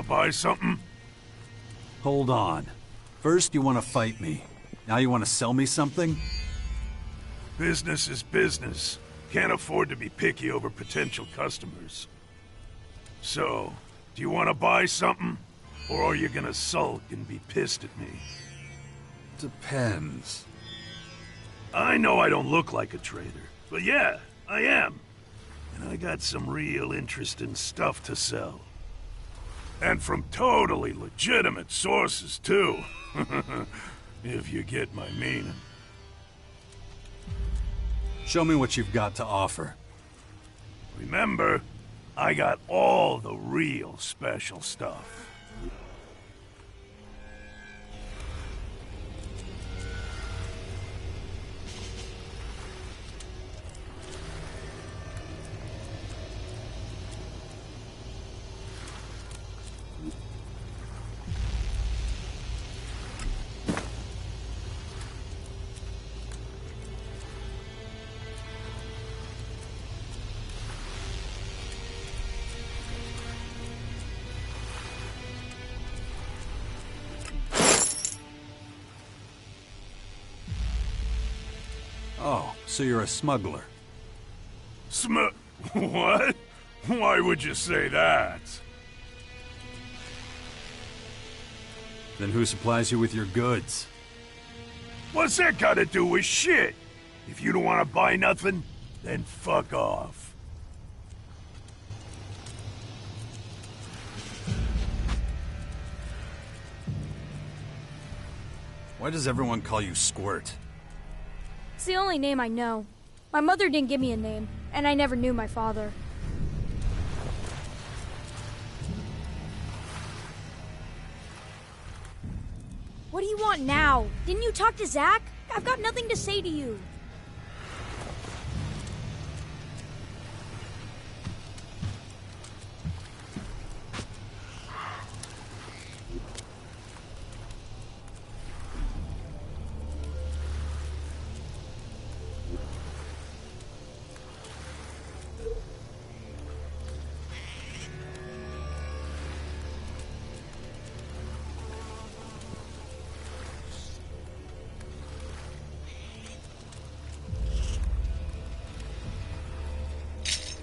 Wanna buy something? Hold on. First you want to fight me. Now you want to sell me something? Business is business. Can't afford to be picky over potential customers. So, do you want to buy something? Or are you gonna sulk and be pissed at me? Depends. I know I don't look like a trader, but yeah, I am. And I got some real interesting stuff to sell. And from totally legitimate sources, too. If you get my meaning. Show me what you've got to offer. Remember, I got all the real special stuff. Oh, so you're a smuggler. What? Why would you say that? Then who supplies you with your goods? What's that got to do with shit? If you don't want to buy nothing, then fuck off. Why does everyone call you Squirt? It's the only name I know. My mother didn't give me a name, and I never knew my father. What do you want now? Didn't you talk to Zach? I've got nothing to say to you.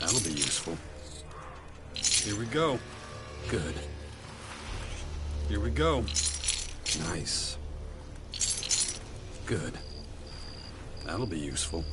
That'll be useful. Here we go. Good. Here we go. Nice. Good. That'll be useful.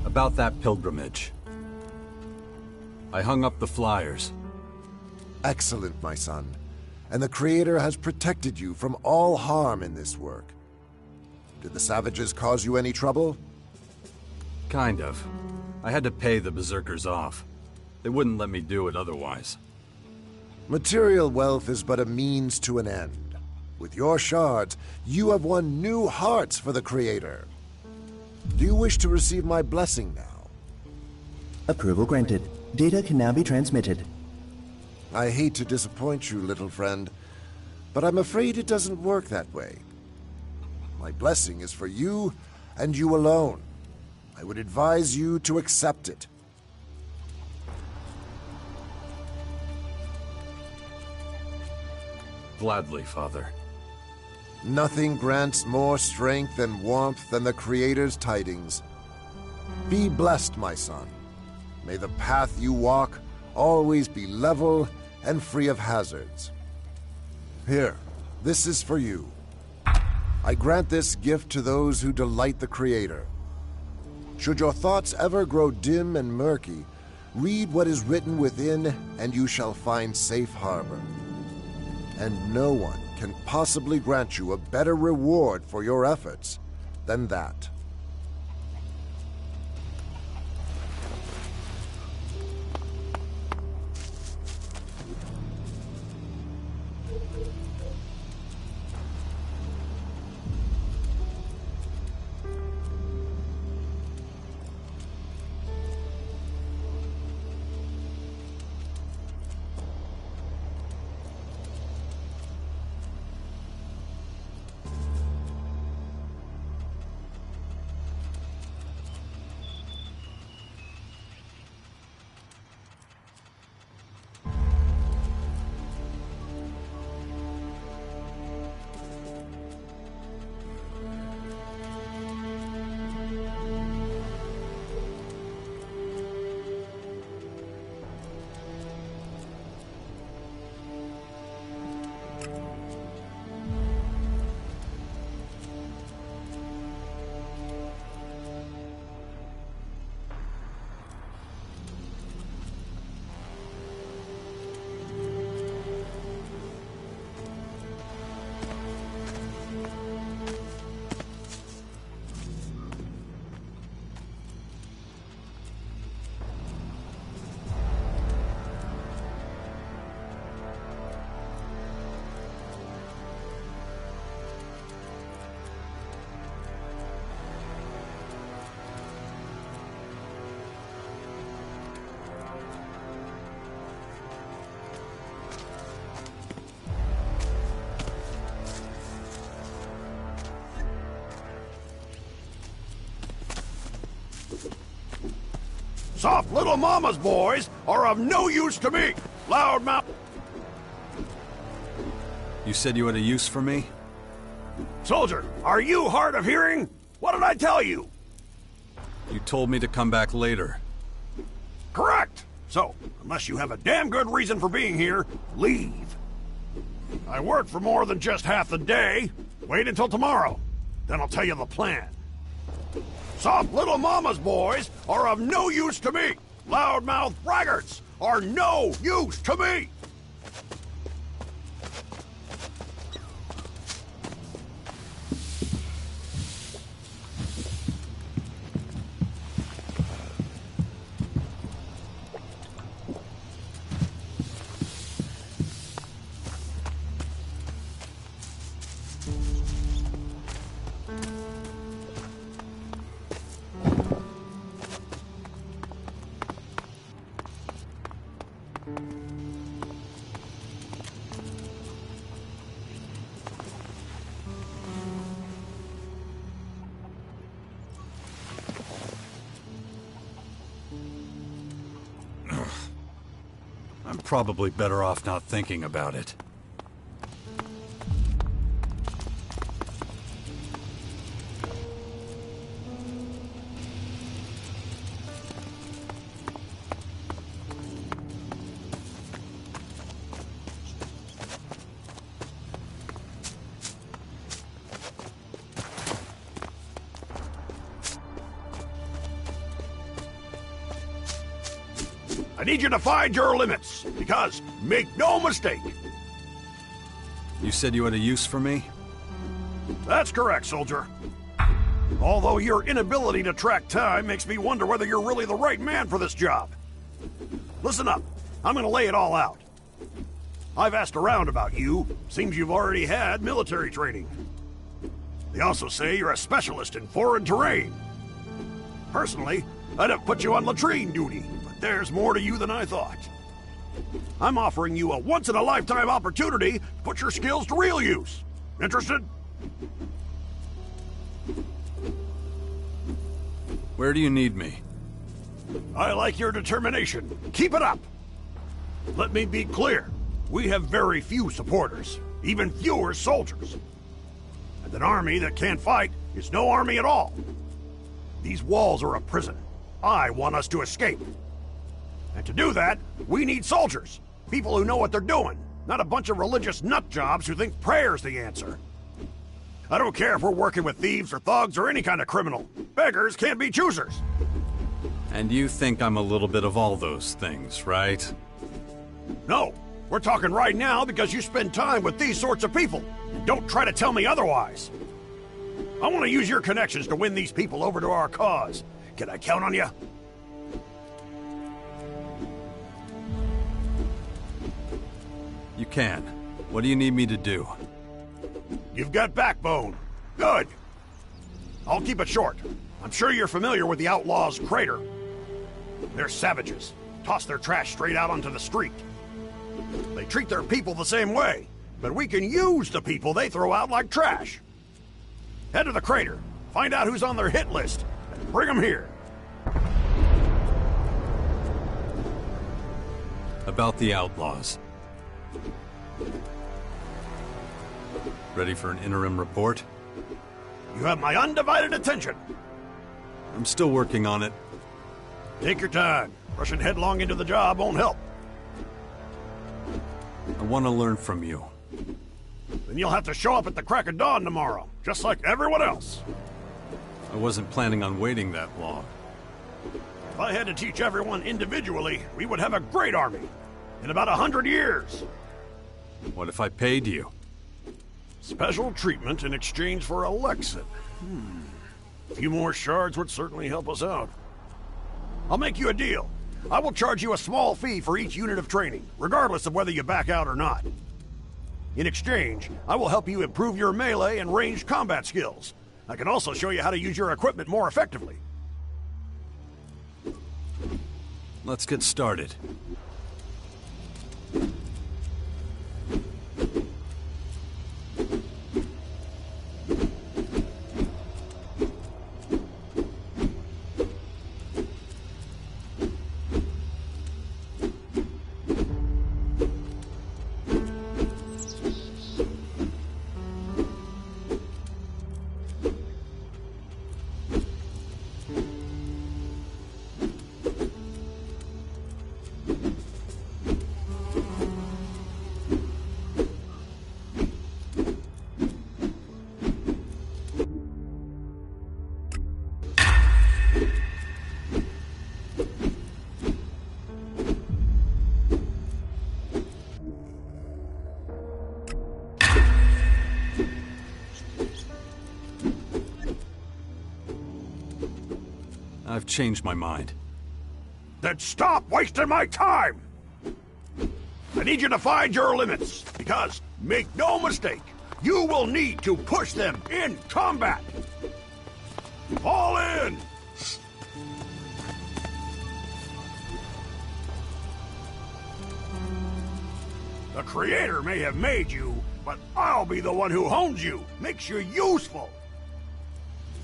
About that pilgrimage. I hung up the flyers. Excellent, my son. And the Creator has protected you from all harm in this work. Did the savages cause you any trouble? Kind of. I had to pay the berserkers off. They wouldn't let me do it otherwise. Material wealth is but a means to an end. With your shards, you have won new hearts for the Creator. Do you wish to receive my blessing now? Approval granted. Data can now be transmitted. I hate to disappoint you, little friend, but I'm afraid it doesn't work that way. My blessing is for you, and you alone. I would advise you to accept it. Gladly, Father. Nothing grants more strength and warmth than the Creator's tidings. Be blessed, my son. May the path you walk always be level and free of hazards. Here, this is for you. I grant this gift to those who delight the Creator. Should your thoughts ever grow dim and murky, read what is written within, and you shall find safe harbor. And no one can possibly grant you a better reward for your efforts than that. Soft little mama's boys are of no use to me. Loudmouth. You said you had a use for me? Soldier, are you hard of hearing? What did I tell you? You told me to come back later. Correct. So, unless you have a damn good reason for being here, leave. I worked for more than just half the day. Wait until tomorrow. Then I'll tell you the plan. Soft little mama's boys are of no use to me. Loudmouth braggarts are no use to me. I'm probably better off not thinking about it. I need you to find your limits, because, make no mistake. You said you had a use for me? That's correct, soldier. Although your inability to track time makes me wonder whether you're really the right man for this job. Listen up. I'm gonna lay it all out. I've asked around about you. Seems you've already had military training. They also say you're a specialist in foreign terrain. Personally, I'd have put you on latrine duty, but there's more to you than I thought. I'm offering you a once-in-a-lifetime opportunity to put your skills to real use. Interested? Where do you need me? I like your determination. Keep it up. Let me be clear. We have very few supporters, even fewer soldiers. And an army that can't fight is no army at all. These walls are a prison. I want us to escape. And to do that, we need soldiers. People who know what they're doing, not a bunch of religious nutjobs who think prayer's the answer. I don't care if we're working with thieves or thugs or any kind of criminal. Beggars can't be choosers. And you think I'm a little bit of all those things, right? No, we're talking right now because you spend time with these sorts of people. Don't try to tell me otherwise. I want to use your connections to win these people over to our cause. Can I count on you? You can. What do you need me to do? You've got backbone. Good. I'll keep it short. I'm sure you're familiar with the Outlaws' Crater. They're savages. Toss their trash straight out onto the street. They treat their people the same way, but we can use the people they throw out like trash. Head to the crater, find out who's on their hit list, and bring them here. About the Outlaws. Ready for an interim report? You have my undivided attention. I'm still working on it. Take your time. Rushing headlong into the job won't help. I want to learn from you. Then you'll have to show up at the crack of dawn tomorrow, just like everyone else. I wasn't planning on waiting that long. If I had to teach everyone individually, we would have a great army. In about 100 years. What if I paid you? Special treatment in exchange for Elex Ⅱ. A few more shards would certainly help us out. I'll make you a deal. I will charge you a small fee for each unit of training, regardless of whether you back out or not. In exchange, I will help you improve your melee and ranged combat skills. I can also show you how to use your equipment more effectively. Let's get started. I've changed my mind. Then stop wasting my time! I need you to find your limits, because, make no mistake, you will need to push them in combat! All in! The Creator may have made you, but I'll be the one who hones you, makes you useful!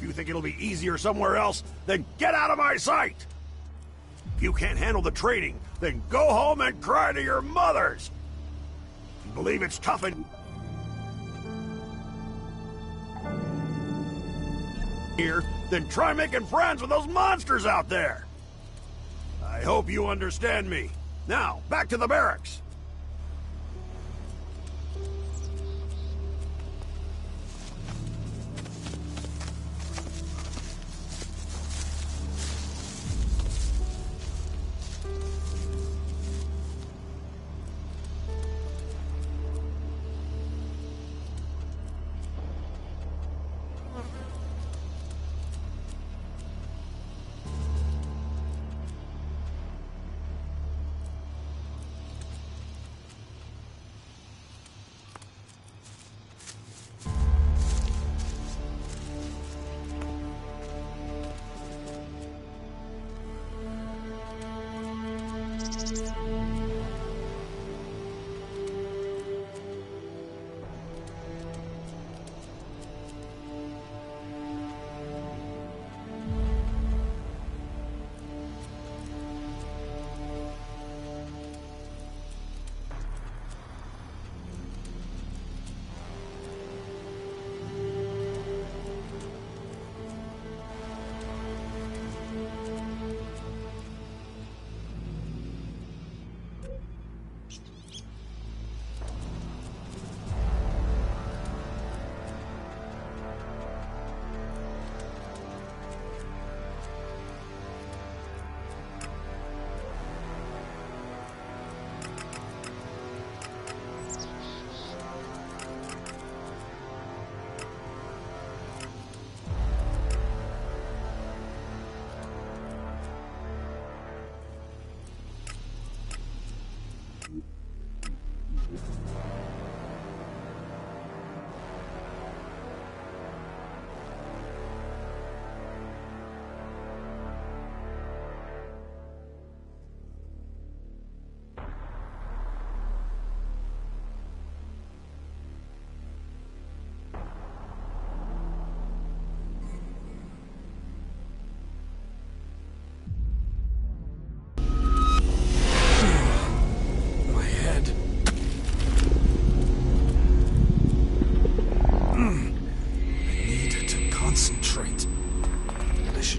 If you think it'll be easier somewhere else, then get out of my sight! If you can't handle the training, then go home and cry to your mothers! If you believe it's tough and here, then try making friends with those monsters out there! I hope you understand me. Now, back to the barracks!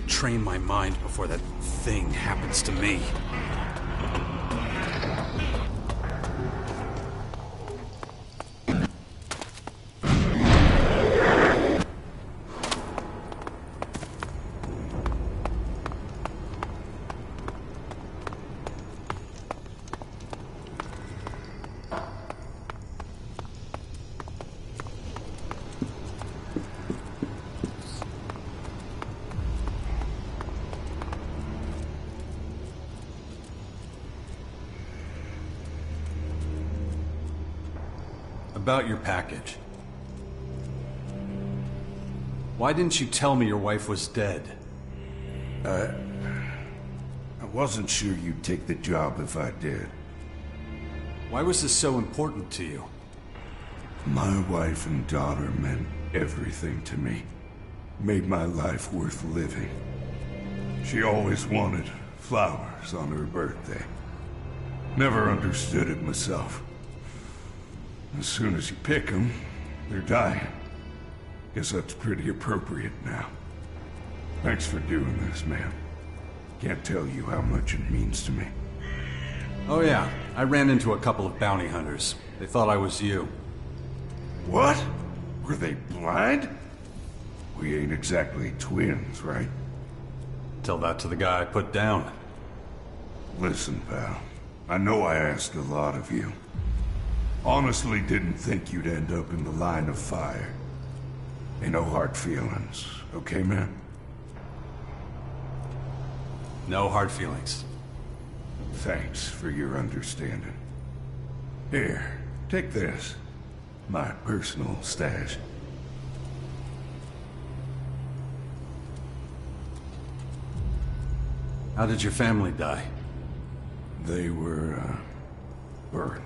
Train my mind before that thing happens to me. About your package. Why didn't you tell me your wife was dead? I wasn't sure you'd take the job if I did. Why was this so important to you? My wife and daughter meant everything to me. Made my life worth living. She always wanted flowers on her birthday. Never understood it myself. As soon as you pick them, they're dying. Guess that's pretty appropriate now. Thanks for doing this, man. Can't tell you how much it means to me. Oh yeah, I ran into a couple of bounty hunters. They thought I was you. What? Were they blind? We ain't exactly twins, right? Tell that to the guy I put down. Listen, pal. I know I asked a lot of you. Honestly didn't think you'd end up in the line of fire. Ain't no hard feelings, okay, man? No hard feelings. Thanks for your understanding. Here, take this. My personal stash. How did your family die? They were, burned.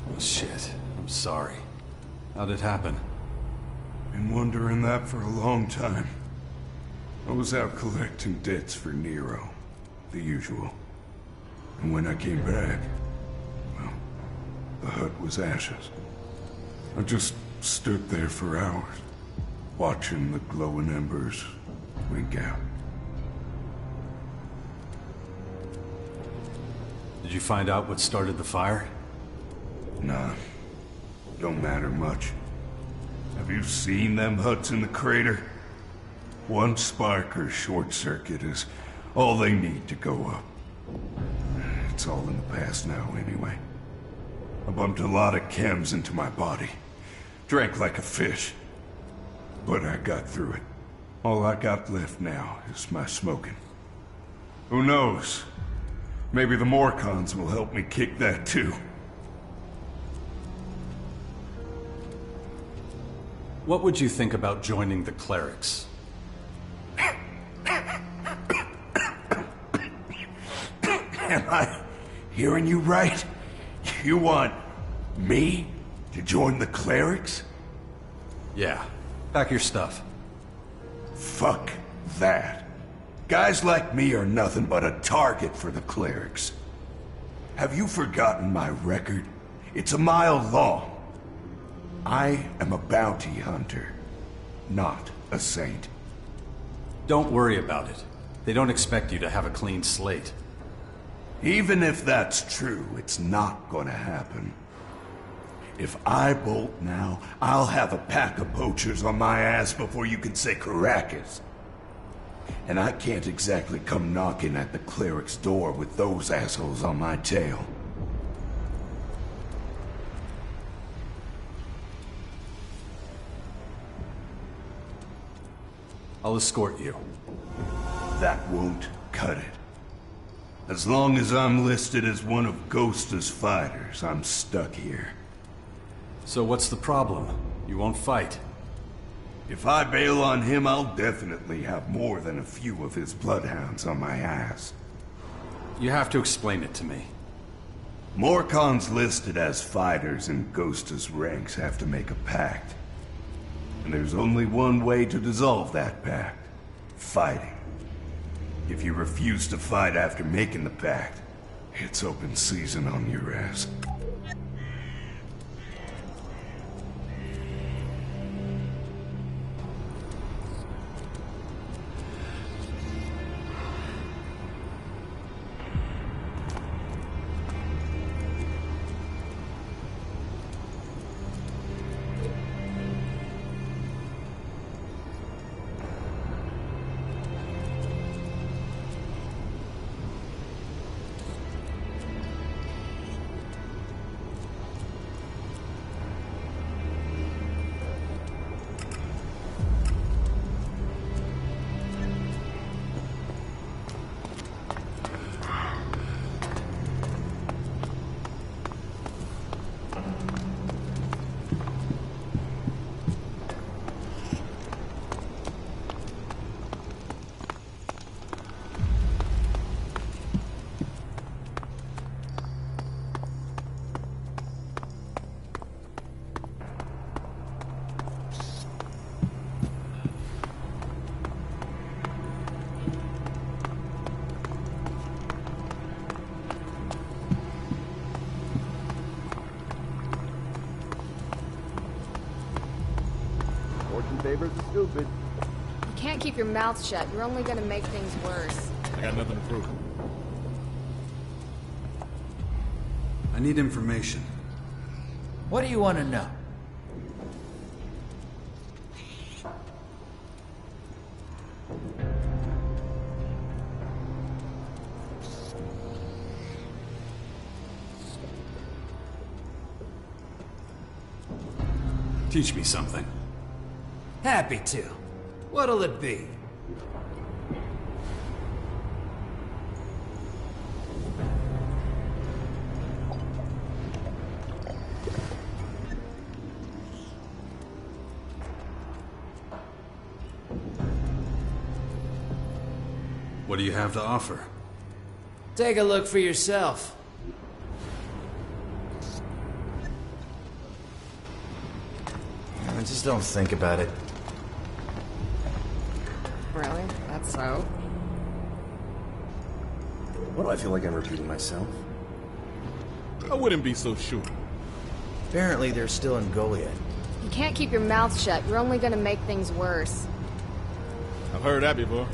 Oh shit, I'm sorry. How'd it happen? Been wondering that for a long time. I was out collecting debts for Nero. The usual. And when I came back, well, the hut was ashes. I just stood there for hours, watching the glowing embers wink out. Did you find out what started the fire? Nah, don't matter much. Have you seen them huts in the crater? One spark or short circuit is all they need to go up. It's all in the past now, anyway. I bumped a lot of chems into my body. Drank like a fish. But I got through it. All I got left now is my smoking. Who knows? Maybe the Morcons will help me kick that too. What would you think about joining the clerics? Am I hearing you right? You want me to join the clerics? Yeah. Pack your stuff. Fuck that. Guys like me are nothing but a target for the clerics. Have you forgotten my record? It's a mile long. I am a bounty hunter, not a saint. Don't worry about it. They don't expect you to have a clean slate. Even if that's true, it's not gonna happen. If I bolt now, I'll have a pack of poachers on my ass before you can say Caracas. And I can't exactly come knocking at the cleric's door with those assholes on my tail. I'll escort you. That won't cut it. As long as I'm listed as one of Ghost's fighters, I'm stuck here. So what's the problem? You won't fight? If I bail on him, I'll definitely have more than a few of his bloodhounds on my ass. You have to explain it to me. Morcon's listed as fighters and Ghost's ranks have to make a pact. And there's only one way to dissolve that pact. Fighting. If you refuse to fight after making the pact, it's open season on your ass. Favors the stupid. You can't keep your mouth shut. You're only gonna make things worse. I got nothing to prove. I need information. What do you want to know? Teach me something. Happy to. What'll it be? What do you have to offer? Take a look for yourself. Just don't think about it. Really? That's so? What do I feel like I'm repeating myself? I wouldn't be so sure. Apparently they're still in Goliath. You can't keep your mouth shut. You're only gonna make things worse. I've heard that before.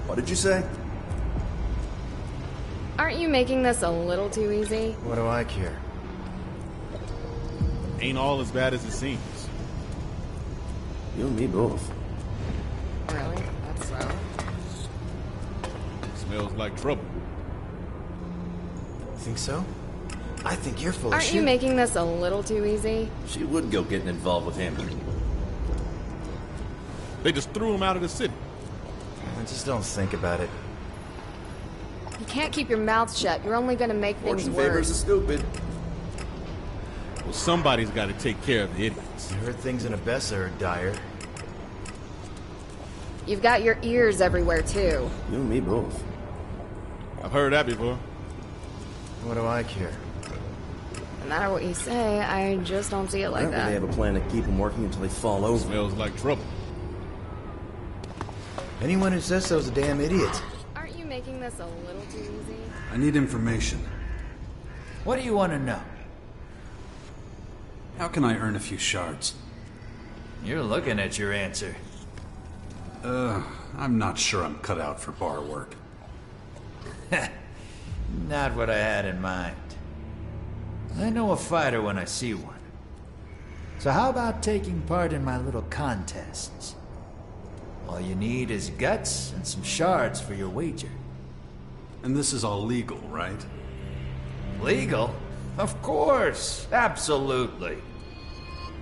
What did you say? Aren't you making this a little too easy? What do I care? Ain't all as bad as it seems. You and me both. Really? That's so? Smells like trouble. Think so? I think you're full of Aren't shit. you making this a little too easy? She would go getting involved with him. They just threw him out of the city. Just don't think about it. You can't keep your mouth shut. You're only gonna make things Fortune favors the worse. stupid. Well, somebody's got to take care of the idiots. I heard things in Abessa are dire. You've got your ears everywhere, too. You and me both. I've heard that before. What do I care? No matter what you say, I just don't see it like Apparently they that. have a plan to keep them working until they fall over. Smells like trouble. Anyone who says so is a damn idiot. Aren't you making this a little too easy? I need information. What do you want to know? How can I earn a few shards? You're looking at your answer. I'm not sure I'm cut out for bar work. Not what I had in mind. I know a fighter when I see one. So how about taking part in my little contests? All you need is guts and some shards for your wager. And this is all legal, right? Legal? Of course, absolutely.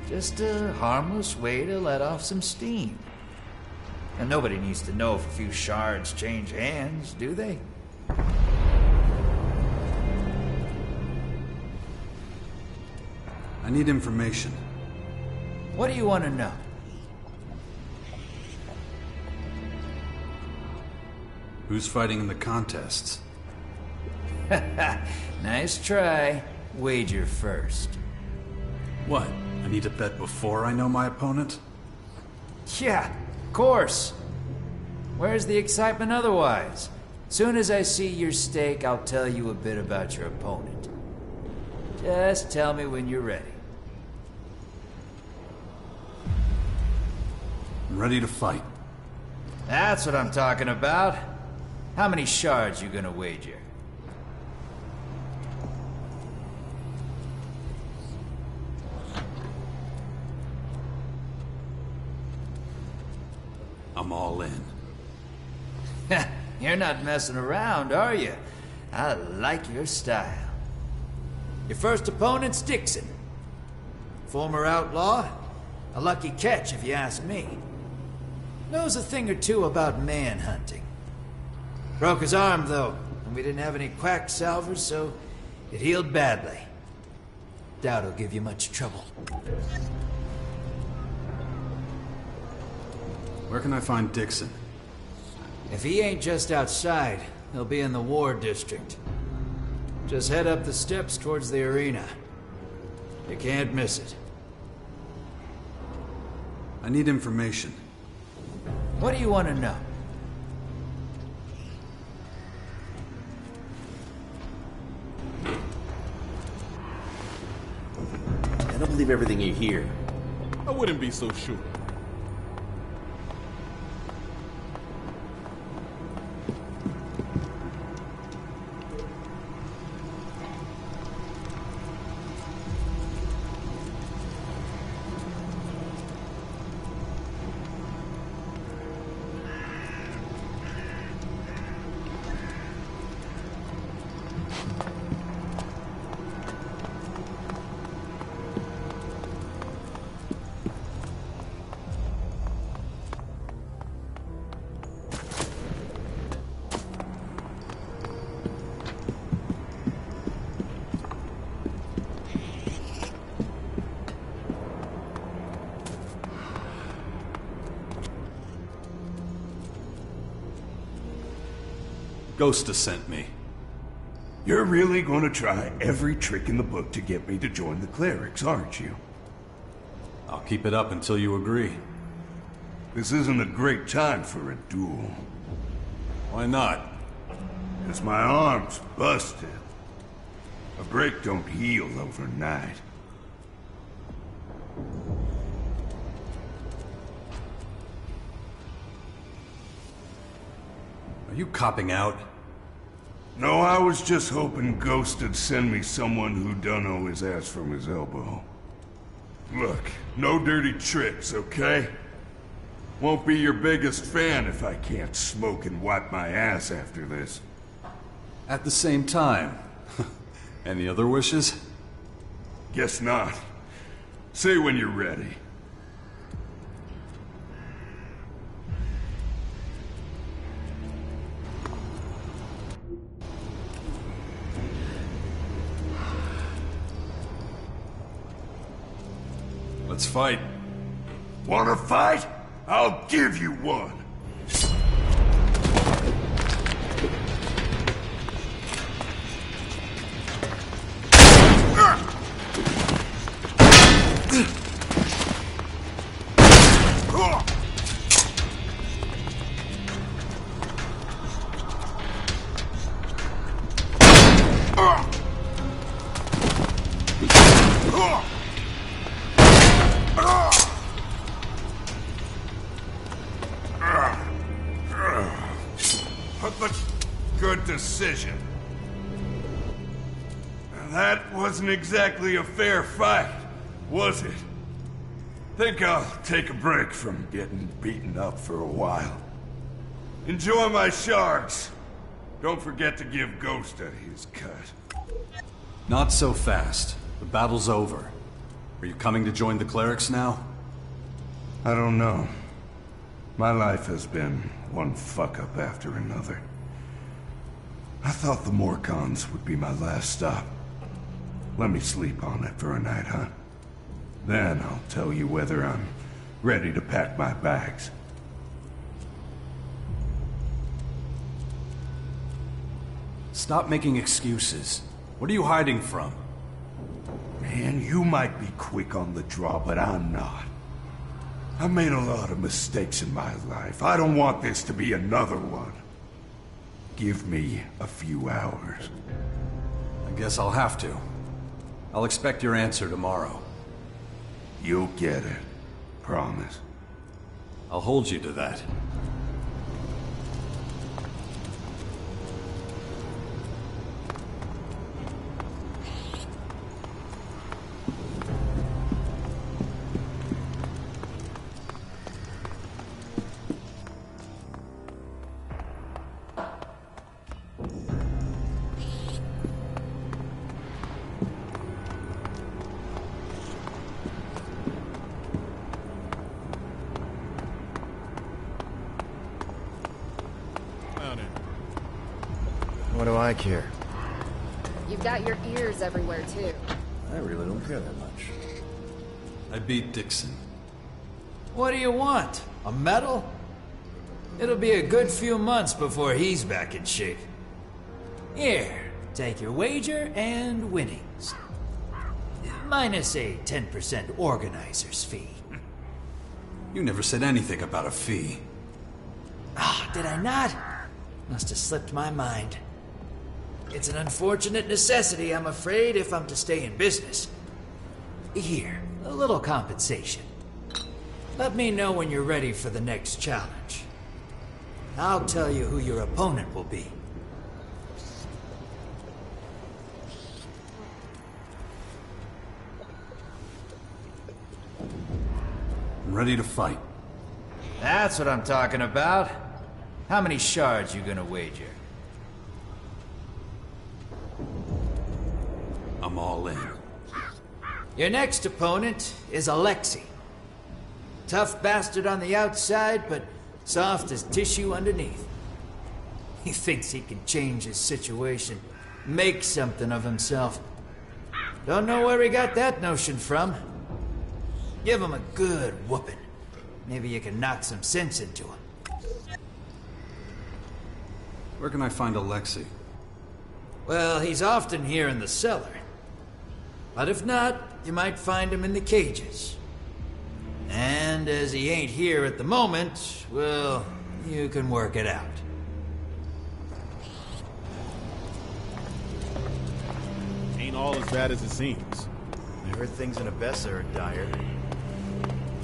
Just a harmless way to let off some steam. And nobody needs to know if a few shards change hands, do they? I need information. What do you want to know? Who's fighting in the contests? Nice try. Wager first. What? I need to bet before I know my opponent? Yeah, of course. Where's the excitement otherwise? Soon as I see your stake, I'll tell you a bit about your opponent. Just tell me when you're ready. I'm ready to fight. That's what I'm talking about. How many shards you gonna wager? I'm all in. You're not messing around, are you? I like your style. Your first opponent's Dixon. Former outlaw. A lucky catch, if you ask me. Knows a thing or two about manhunting. Broke his arm, though, and we didn't have any quack salvers, so it healed badly. Doubt he'll give you much trouble. Where can I find Dixon? If he ain't just outside, he'll be in the War District. Just head up the steps towards the arena. You can't miss it. I need information. What do you want to know? I don't believe everything you hear. I wouldn't be so sure. Ghosta sent me. You're really gonna try every trick in the book to get me to join the clerics, aren't you? I'll keep it up until you agree. This isn't a great time for a duel. Why not? 'Cause my arm's busted. A break don't heal overnight. Are you copping out? No, I was just hoping Ghost'd send me someone who don't know his ass from his elbow. Look, no dirty tricks, okay? Won't be your biggest fan if I can't smoke and wipe my ass after this. At the same time. Any other wishes? Guess not. Say when you're ready. Let's fight. Wanna fight? I'll give you one. Good decision. That wasn't exactly a fair fight, was it? Think I'll take a break from getting beaten up for a while. Enjoy my shards. Don't forget to give Ghosta his cut. Not so fast. The battle's over. Are you coming to join the clerics now? I don't know. My life has been one fuck-up after another. I thought the Morcons would be my last stop. Let me sleep on it for a night, huh? Then I'll tell you whether I'm ready to pack my bags. Stop making excuses. What are you hiding from? Man, you might be quick on the draw, but I'm not. I've made a lot of mistakes in my life. I don't want this to be another one. Give me a few hours. I guess I'll have to. I'll expect your answer tomorrow. You'll get it. Promise. I'll hold you to that. What do I care? You've got your ears everywhere, too. I really don't care that much. I beat Dixon. What do you want? A medal? It'll be a good few months before he's back in shape. Here, take your wager and winnings. Minus a 10% organizer's fee. You never said anything about a fee. Ah, did I not? Must have slipped my mind. It's an unfortunate necessity, I'm afraid, if I'm to stay in business. Here, a little compensation. Let me know when you're ready for the next challenge. I'll tell you who your opponent will be. I'm ready to fight. That's what I'm talking about. How many shards you gonna wager? I'm all in. Your next opponent is Elex Ⅱ. Tough bastard on the outside, but soft as tissue underneath. He thinks he can change his situation, make something of himself. Don't know where he got that notion from. Give him a good whooping. Maybe you can knock some sense into him. Where can I find Elex Ⅱ? Well, he's often here in the cellar. But if not, you might find him in the cages. And as he ain't here at the moment, well, you can work it out. Ain't all as bad as it seems. I heard things in Abessa are dire.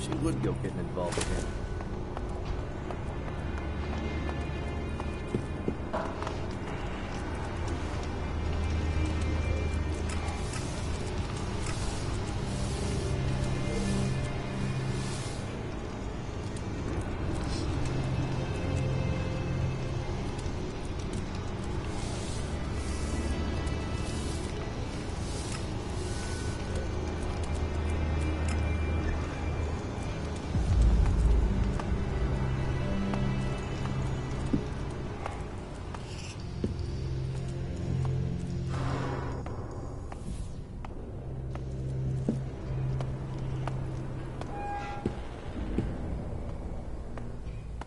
She would go getting involved again.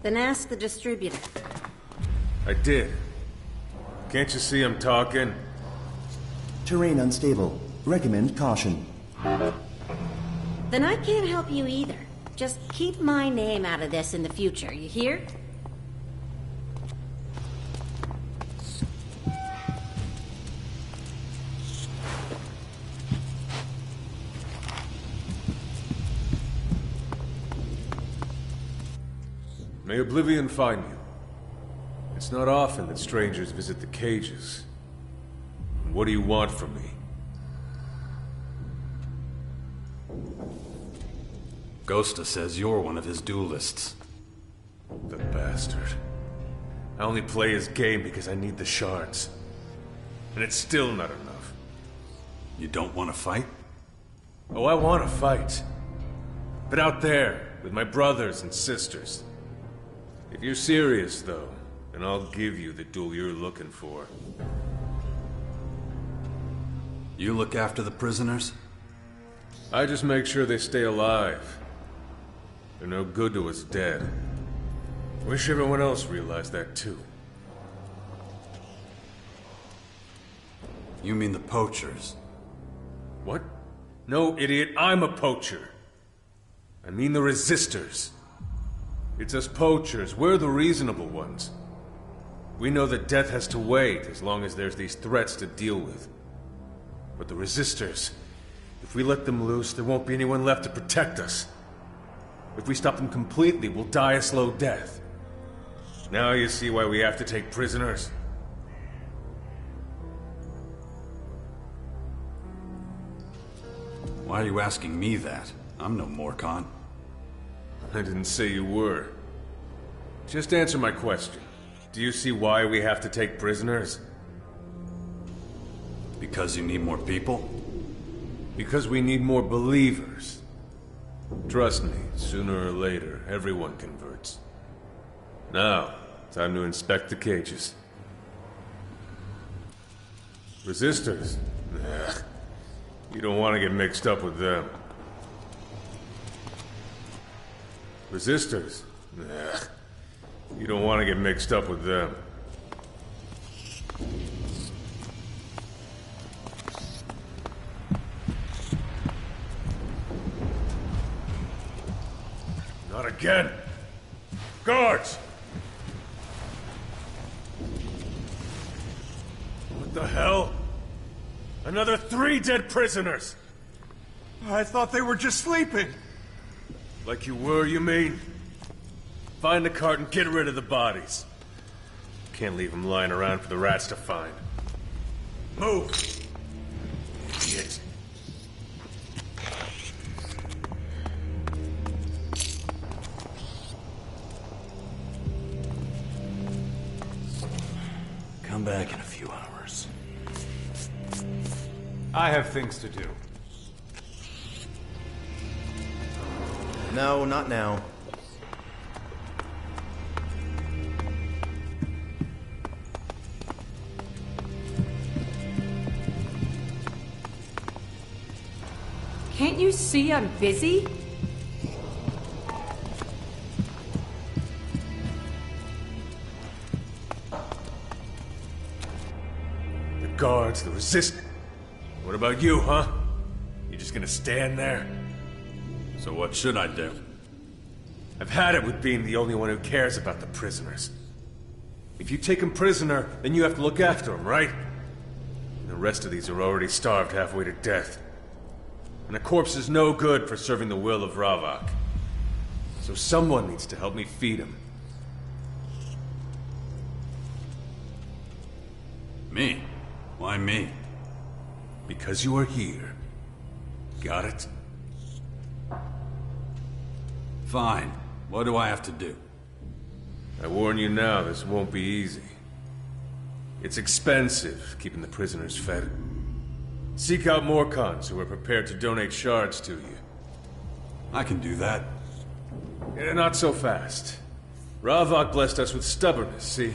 Then ask the distributor. I did. Can't you see I'm talking? Terrain unstable. Recommend caution. Then I can't help you either. Just keep my name out of this in the future, you hear? May oblivion find you. It's not often that strangers visit the cages. And what do you want from me? Ghosta says you're one of his duelists. The bastard. I only play his game because I need the shards. And it's still not enough. You don't want to fight? Oh, I want to fight. But out there, with my brothers and sisters. If you're serious, though, then I'll give you the duel you're looking for. You look after the prisoners? I just make sure they stay alive. They're no good to us dead. Wish everyone else realized that too. You mean the poachers? What? No, idiot, I'm a poacher. I mean the resistors. It's us poachers, we're the reasonable ones. We know that death has to wait as long as there's these threats to deal with. But the resistors, if we let them loose, there won't be anyone left to protect us. If we stop them completely, we'll die a slow death. Now you see why we have to take prisoners? Why are you asking me that? I'm no Morcon. I didn't say you were. Just answer my question. Do you see why we have to take prisoners? Because you need more people? Because we need more believers. Trust me, sooner or later, everyone converts. Now, time to inspect the cages. Resistors? Nah. You don't want to get mixed up with them. Resistors? Nah. You don't want to get mixed up with them. Not again! Guards! What the hell? Another 3 dead prisoners! I thought they were just sleeping. Like you were, you mean? Find the cart and get rid of the bodies. Can't leave them lying around for the rats to find. Move! Idiot. Come back in a few hours. I have things to do. No, not now. Can't you see I'm busy? The guards, the resistance. What about you, huh? You just gonna stand there? So what should I do? I've had it with being the only one who cares about the prisoners. If you take them prisoner, then you have to look after them, right? And the rest of these are already starved halfway to death. And a corpse is no good for serving the will of Ravak. So someone needs to help me feed him. Me? Why me? Because you are here. Got it? Fine. What do I have to do? I warn you now, this won't be easy. It's expensive, keeping the prisoners fed. Seek out Morcons who are prepared to donate shards to you. I can do that. Not so fast. Ravak blessed us with stubbornness, see?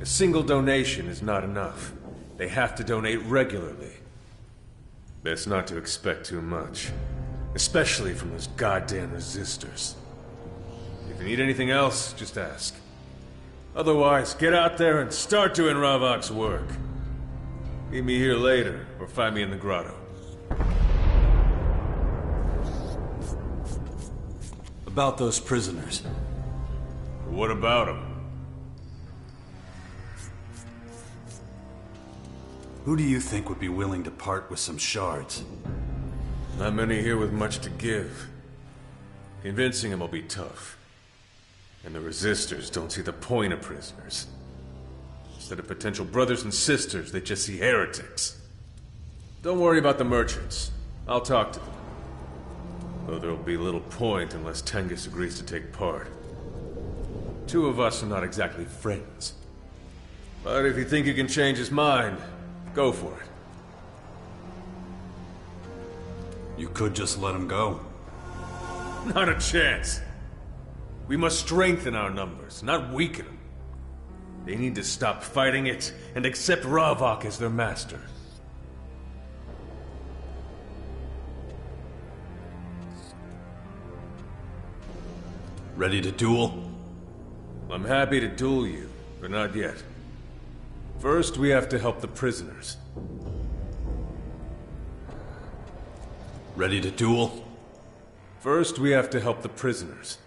A single donation is not enough. They have to donate regularly. Best not to expect too much. Especially from those goddamn resistors. If you need anything else, just ask. Otherwise, get out there and start doing Ravak's work. Meet me here later, or find me in the grotto. About those prisoners. What about them? Who do you think would be willing to part with some shards? Not many here with much to give. Convincing them will be tough. And the resistors don't see the point of prisoners. Instead of potential brothers and sisters, they just see heretics. Don't worry about the merchants. I'll talk to them. Though there'll be little point unless Tengus agrees to take part. 2 of us are not exactly friends. But if you think you can change his mind, go for it. You could just let him go. Not a chance. We must strengthen our numbers, not weaken them. They need to stop fighting it and accept Ravak as their master. Ready to duel? I'm happy to duel you, but not yet. First, we have to help the prisoners. Ready to duel? First, we have to help the prisoners.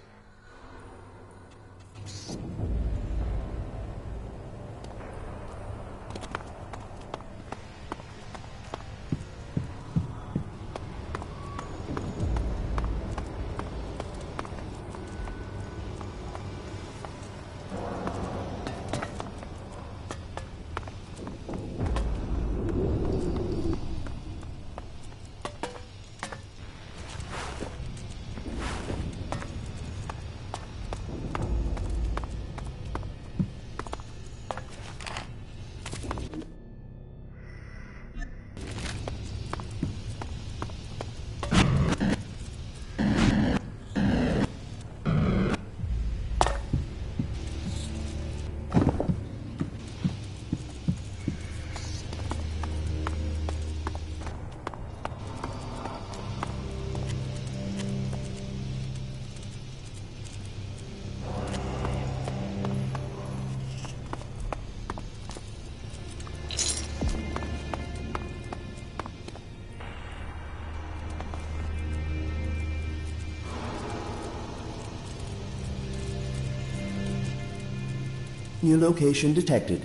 New location detected.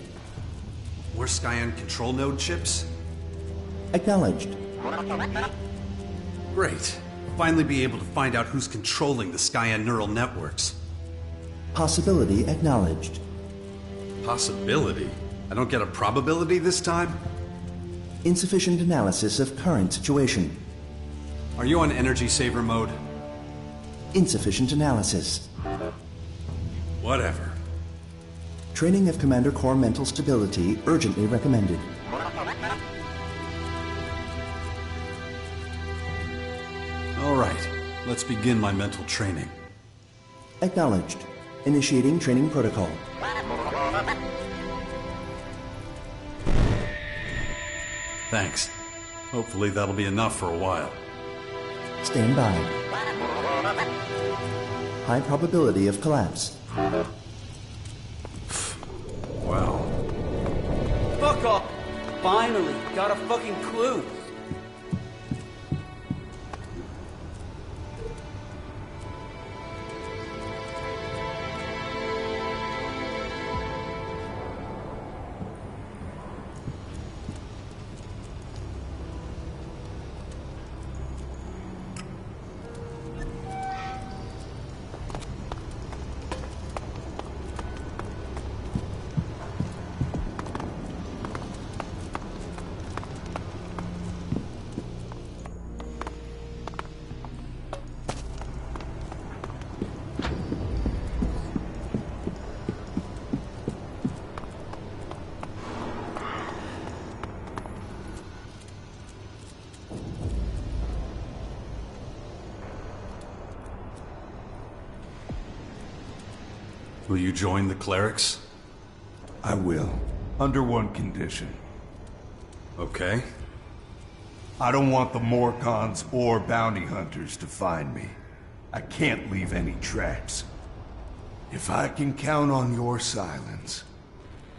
More Skyan control node chips? Acknowledged. Great. Finally be able to find out who's controlling the Skyan neural networks. Possibility acknowledged. Possibility? I don't get a probability this time? Insufficient analysis of current situation. Are you on energy saver mode? Insufficient analysis. Whatever. Training of Commander Core mental stability urgently recommended. All right, let's begin my mental training. Acknowledged. Initiating training protocol. Thanks. Hopefully that'll be enough for a while. Stand by. High probability of collapse. Wow. Fuck off! Finally, got a fucking clue. Will you join the clerics? I will, under one condition. Okay. I don't want the Morcons or bounty hunters to find me. I can't leave any tracks. If I can count on your silence,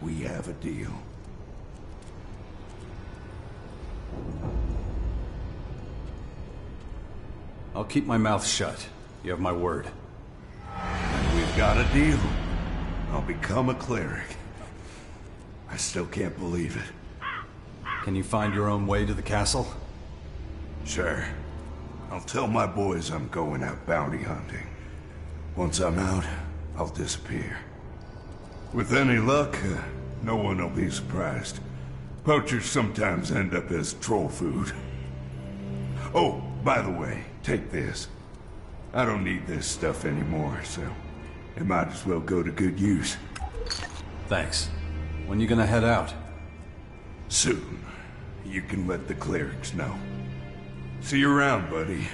we have a deal. I'll keep my mouth shut. You have my word. And we've got a deal. I'll become a cleric. I still can't believe it. Can you find your own way to the castle? Sure. I'll tell my boys I'm going out bounty hunting. Once I'm out, I'll disappear. With any luck, no one will be surprised. Poachers sometimes end up as troll food. Oh, by the way, take this. I don't need this stuff anymore, so it might as well go to good use. Thanks. When you gonna head out? Soon. You can let the clerics know. See you around, buddy.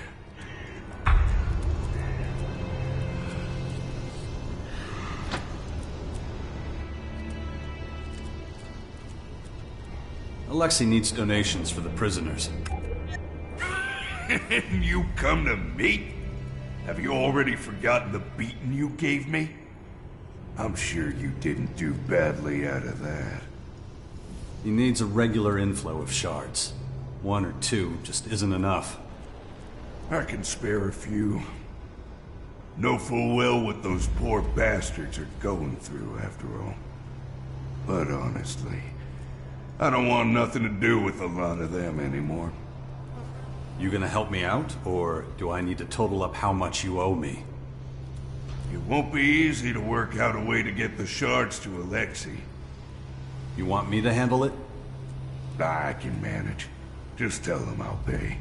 Alexei needs donations for the prisoners. And you come to me? Have you already forgotten the beating you gave me? I'm sure you didn't do badly out of that. He needs a regular inflow of shards. 1 or 2 just isn't enough. I can spare a few. Know full well what those poor bastards are going through, after all. But honestly, I don't want nothing to do with a lot of them anymore. You gonna help me out, or do I need to total up how much you owe me? It won't be easy to work out a way to get the shards to Elex Ⅱ. You want me to handle it? I can manage. Just tell them I'll pay.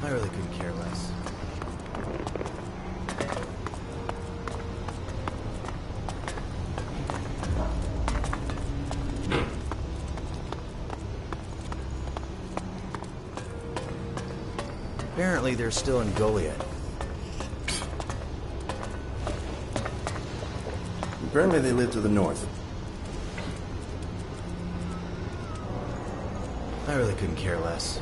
I really couldn't care less. Apparently they're still in Goliad. Apparently they live to the north. I really couldn't care less.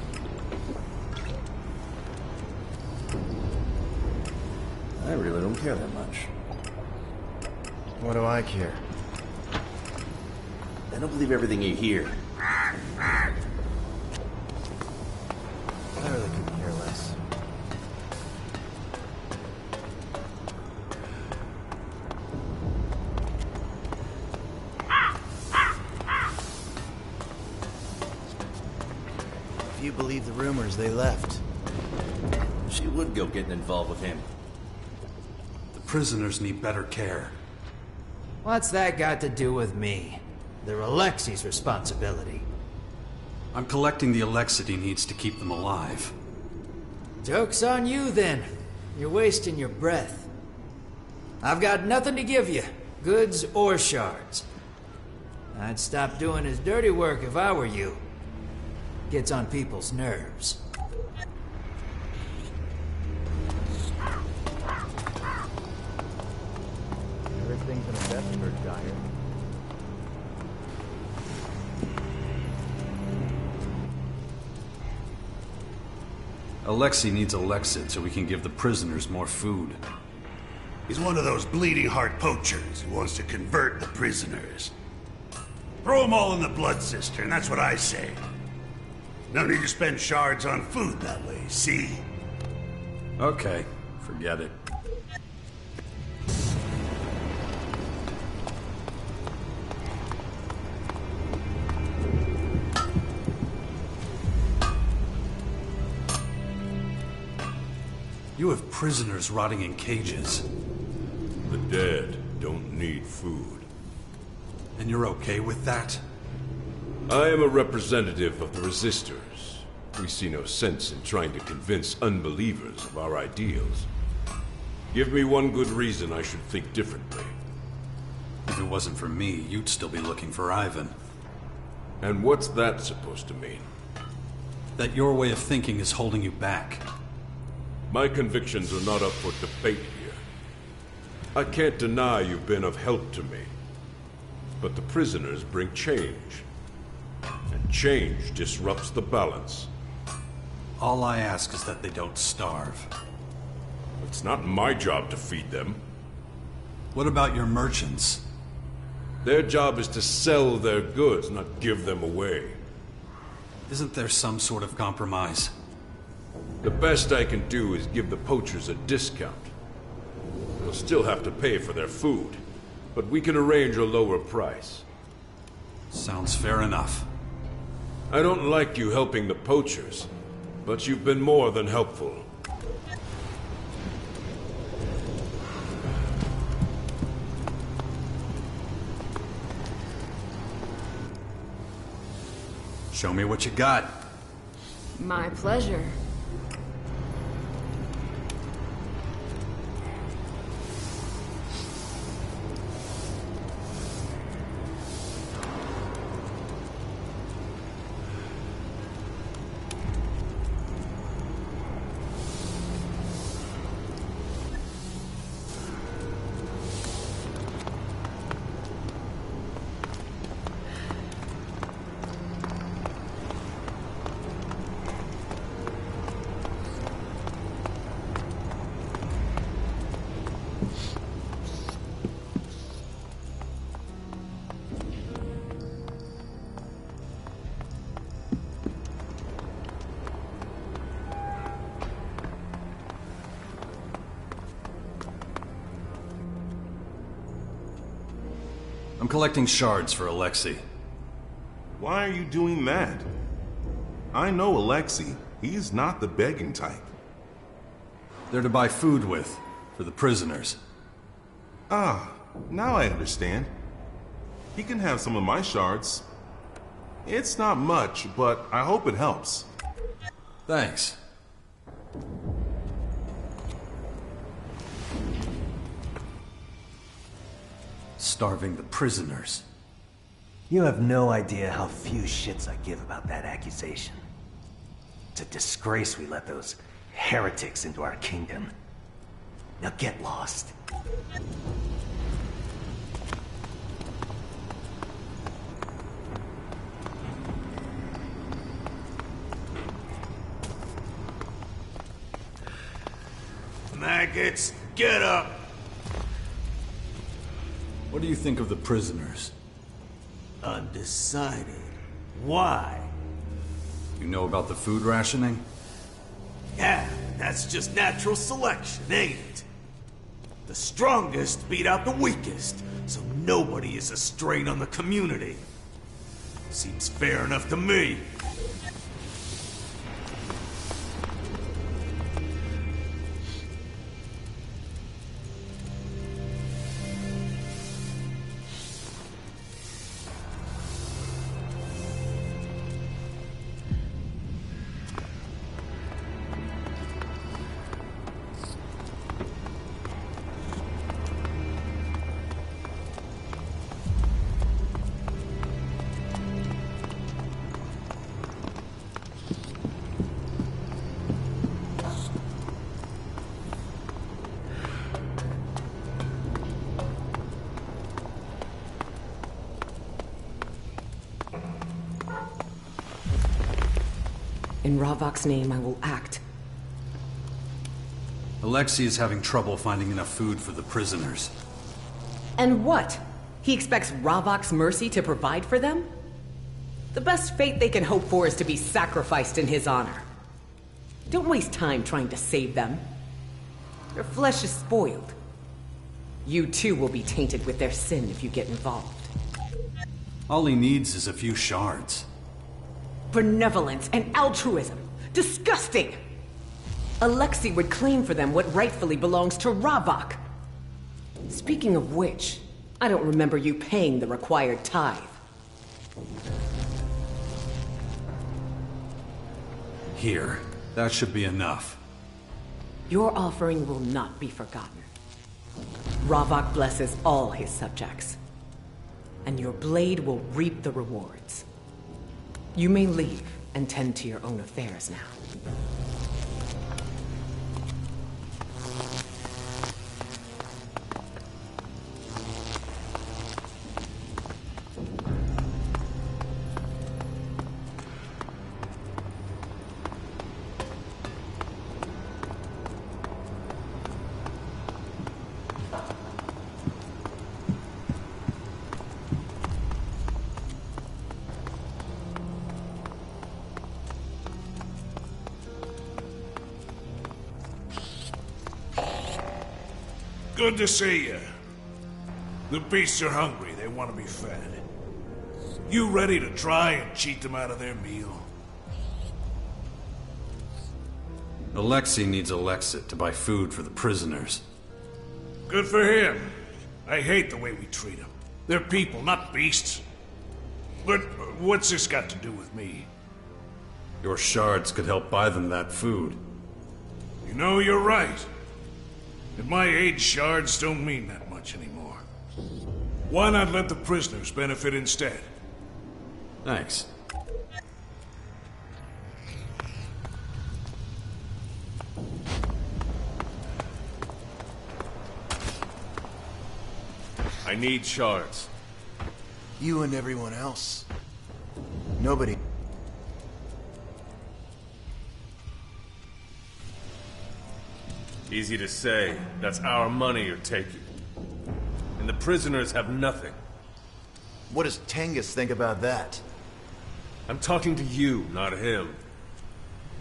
I really don't care that much. What do I care? I don't believe everything you hear. I really couldn't care less. If you believe the rumors, they left. She would go getting involved with him. Prisoners need better care. What's that got to do with me? They're Alexei's responsibility. I'm collecting the Elex he needs to keep them alive. Joke's on you, then. You're wasting your breath. I've got nothing to give you, goods or shards. I'd stop doing his dirty work if I were you. Gets on people's nerves. Everything's an investment, Dyer. Alexei needs Elexid so we can give the prisoners more food. He's one of those bleeding heart poachers who wants to convert the prisoners. Throw them all in the blood cistern, that's what I say. No need to spend shards on food that way, see? Okay, forget it. You have prisoners rotting in cages. The dead don't need food. And you're okay with that? I am a representative of the Resistors. We see no sense in trying to convince unbelievers of our ideals. Give me one good reason I should think differently. If it wasn't for me, you'd still be looking for Ivan. And what's that supposed to mean? That your way of thinking is holding you back. My convictions are not up for debate here. I can't deny you've been of help to me. But the prisoners bring change. And change disrupts the balance. All I ask is that they don't starve. It's not my job to feed them. What about your merchants? Their job is to sell their goods, not give them away. Isn't there some sort of compromise? The best I can do is give the poachers a discount. They'll still have to pay for their food, but we can arrange a lower price. Sounds fair enough. I don't like you helping the poachers, but you've been more than helpful. Show me what you got. My pleasure. I'm collecting shards for Alexei. Why are you doing that? I know Alexei. He's not the begging type. They're to buy food with, for the prisoners. Ah, now I understand. He can have some of my shards. It's not much, but I hope it helps. Thanks. Starving the prisoners. You have no idea how few shits I give about that accusation. It's a disgrace we let those heretics into our kingdom. Now get lost. Maggots, get up! What do you think of the prisoners? Undecided. Why? You know about the food rationing? Yeah, that's just natural selection, ain't it? The strongest beat out the weakest, so nobody is a strain on the community. Seems fair enough to me. In Ravok's name, I will act. Alexei is having trouble finding enough food for the prisoners. And what? He expects Ravok's mercy to provide for them? The best fate they can hope for is to be sacrificed in his honor. Don't waste time trying to save them. Their flesh is spoiled. You too will be tainted with their sin if you get involved. All he needs is a few shards. Benevolence and altruism. Disgusting! Alexei would claim for them what rightfully belongs to Ravok. Speaking of which, I don't remember you paying the required tithe. Here, that should be enough. Your offering will not be forgotten. Ravok blesses all his subjects, and your blade will reap the rewards. You may leave and tend to your own affairs now. Good to see you. The beasts are hungry. They want to be fed. You ready to try and cheat them out of their meal? Alexei needs Alexit to buy food for the prisoners. Good for him. I hate the way we treat them. They're people, not beasts. But what's this got to do with me? Your shards could help buy them that food. You know, you're right. At my age, shards don't mean that much anymore. Why not let the prisoners benefit instead? Thanks. I need shards. You and everyone else. Nobody. Easy to say. That's our money you're taking. And the prisoners have nothing. What does Tengus think about that? I'm talking to you, not him.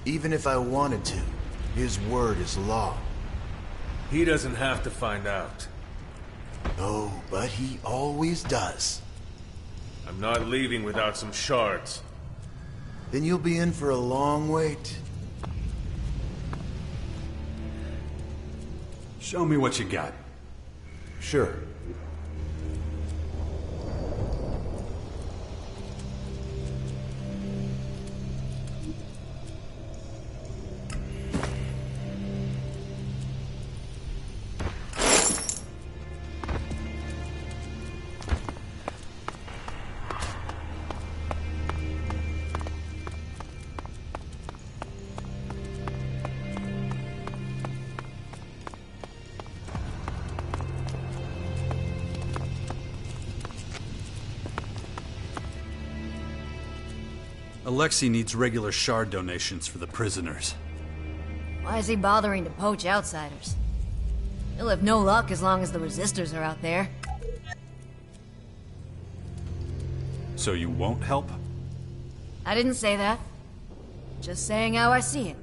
Even if I wanted to, his word is law. He doesn't have to find out. Oh, but he always does. I'm not leaving without some shards. Then you'll be in for a long wait. Show me what you got. Sure. Alexei needs regular shard donations for the prisoners. Why is he bothering to poach outsiders? He'll have no luck as long as the resistors are out there. So you won't help? I didn't say that. Just saying how I see it.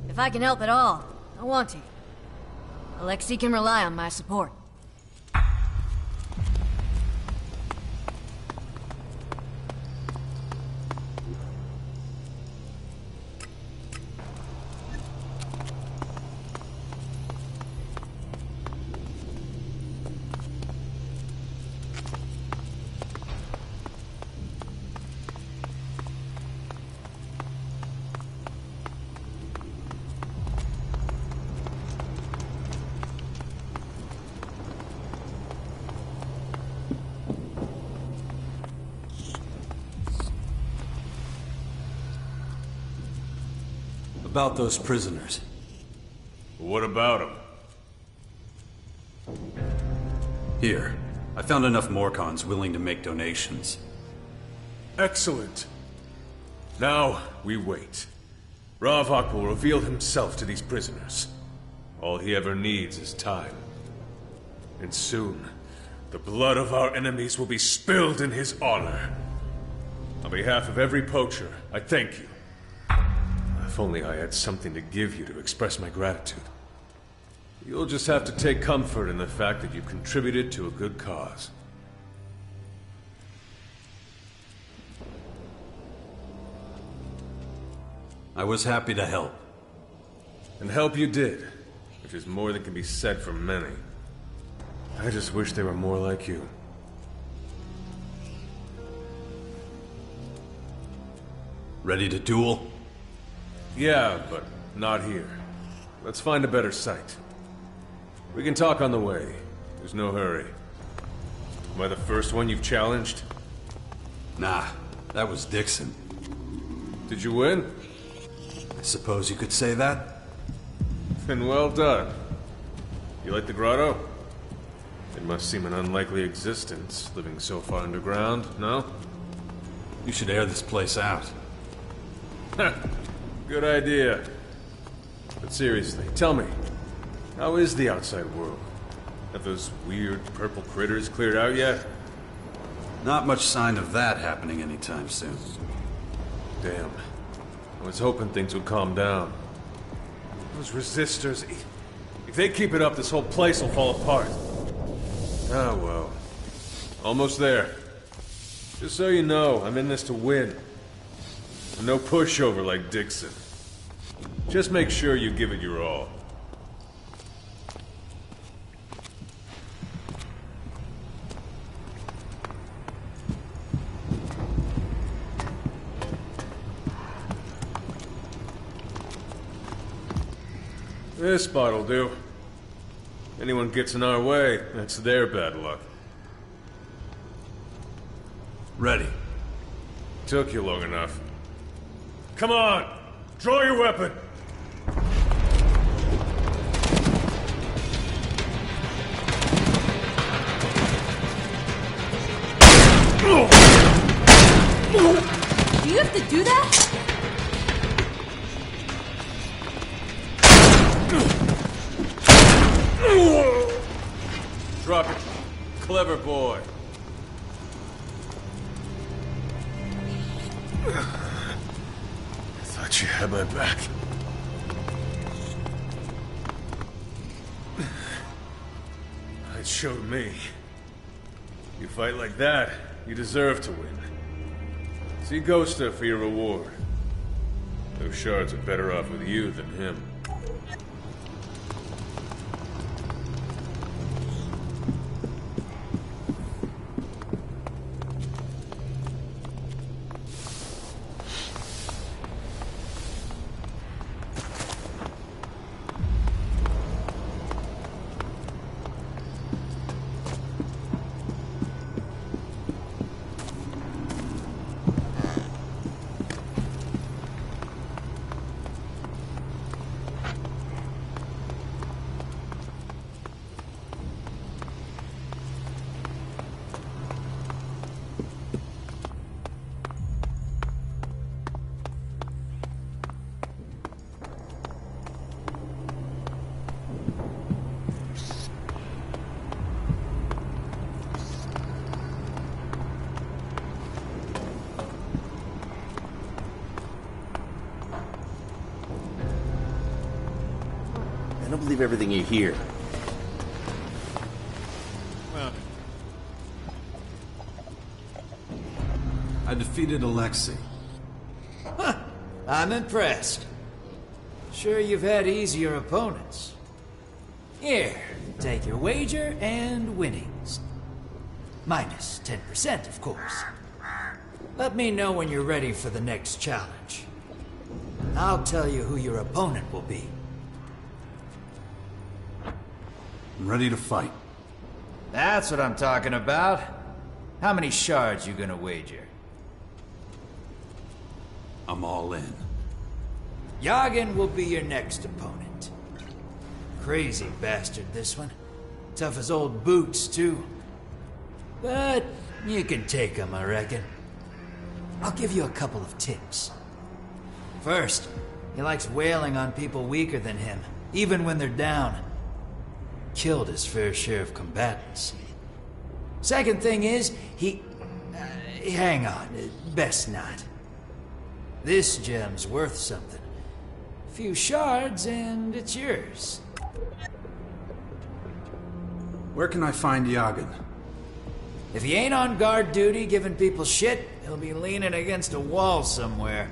If I can help at all, I want to. Alexei can rely on my support. About those prisoners. What about them? Here. I found enough Morcons willing to make donations. Excellent. Now, we wait. Ravok will reveal himself to these prisoners. All he ever needs is time. And soon, the blood of our enemies will be spilled in his honor. On behalf of every poacher, I thank you. If only I had something to give you to express my gratitude. You'll just have to take comfort in the fact that you've contributed to a good cause. I was happy to help. And help you did, which is more than can be said for many. I just wish they were more like you. Ready to duel? Yeah, but not here. Let's find a better site. We can talk on the way. There's no hurry. Am I the first one you've challenged? Nah, that was Dixon. Did you win? I suppose you could say that. Then well done. You like the grotto? It must seem an unlikely existence, living so far underground, no? You should air this place out. Good idea. But seriously, tell me, how is the outside world? Have those weird purple critters cleared out yet? Not much sign of that happening anytime soon. Damn. I was hoping things would calm down. Those resistors... If If they keep it up, this whole place will fall apart. Ah, well. Almost there. Just so you know, I'm in this to win. No pushover like Dixon. Just make sure you give it your all. This spot'll do. Anyone gets in our way, that's their bad luck. Ready. Took you long enough. Come on! Draw your weapon! Do you have to do that? Drop it. Clever boy. Thought you had my back. It showed me. You fight like that, you deserve to win. See Ghosta for your reward. Those shards are better off with you than him. I don't believe everything you hear. Well, I defeated Elex Ⅱ. Huh, I'm impressed. Sure you've had easier opponents. Here, take your wager and winnings. Minus 10%, of course. Let me know when you're ready for the next challenge. I'll tell you who your opponent will be. I'm ready to fight. That's what I'm talking about. How many shards you gonna wager? I'm all in. Yagen will be your next opponent. Crazy bastard, this one. Tough as old boots, too. But you can take him, I reckon. I'll give you a couple of tips. First, he likes wailing on people weaker than him, even when they're down. Killed his fair share of combatants. Second thing is, hang on, best not. This gem's worth something. A few shards and it's yours. Where can I find Yagen? If he ain't on guard duty giving people shit, he'll be leaning against a wall somewhere.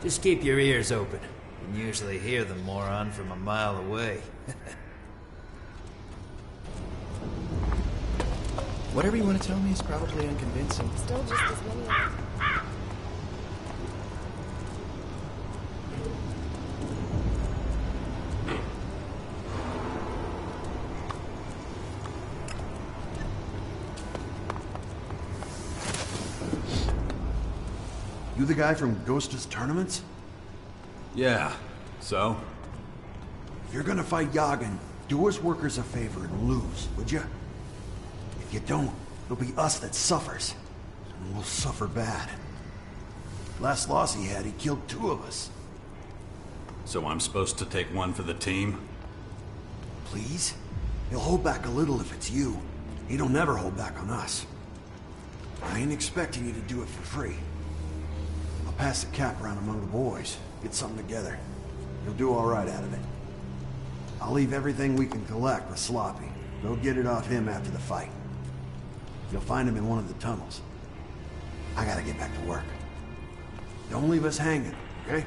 Just keep your ears open. You can usually hear the moron from a mile away. Whatever you want to tell me is probably unconvincing. Still just as many of them. You the guy from Ghosta's tournaments? Yeah, so? If you're gonna fight Yagen, do us workers a favor and lose, would you? If you don't, it'll be us that suffers. And we'll suffer bad. Last loss he had, he killed 2 of us. So I'm supposed to take one for the team? Please? He'll hold back a little if it's you. He don't never hold back on us. I ain't expecting you to do it for free. I'll pass the cap around among the boys. Get something together. You'll do all right out of it. I'll leave everything we can collect with Sloppy. Go get it off him after the fight. You'll find him in one of the tunnels. I gotta get back to work. Don't leave us hanging, okay?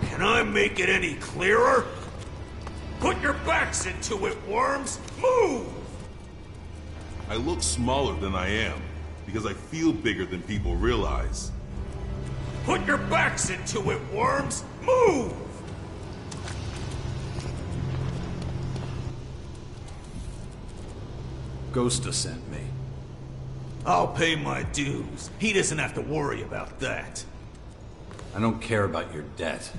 Can I make it any clearer? Put your backs into it, worms! Move! I look smaller than I am, because I feel bigger than people realize. Put your backs into it, worms! Move! Ghosta sent me. I'll pay my dues. He doesn't have to worry about that. I don't care about your debt.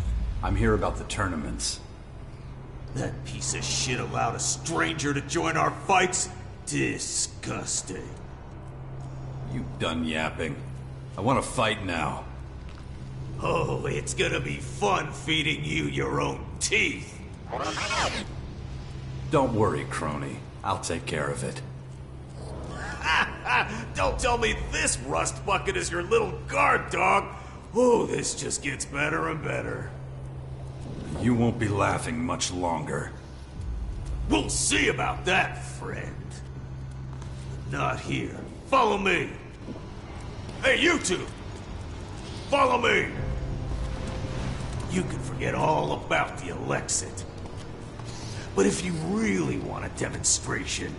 I'm here about the tournaments. That piece of shit allowed a stranger to join our fights? Disgusting. You done yapping? I want to fight now. Oh, it's gonna be fun feeding you your own teeth. Don't worry, crony. I'll take care of it. Don't tell me this rust bucket is your little guard dog. Oh, this just gets better and better. You won't be laughing much longer. We'll see about that, friend. Not here. Follow me. Hey, you two! Follow me! You can forget all about the Elex Ⅱ. But if you really want a demonstration,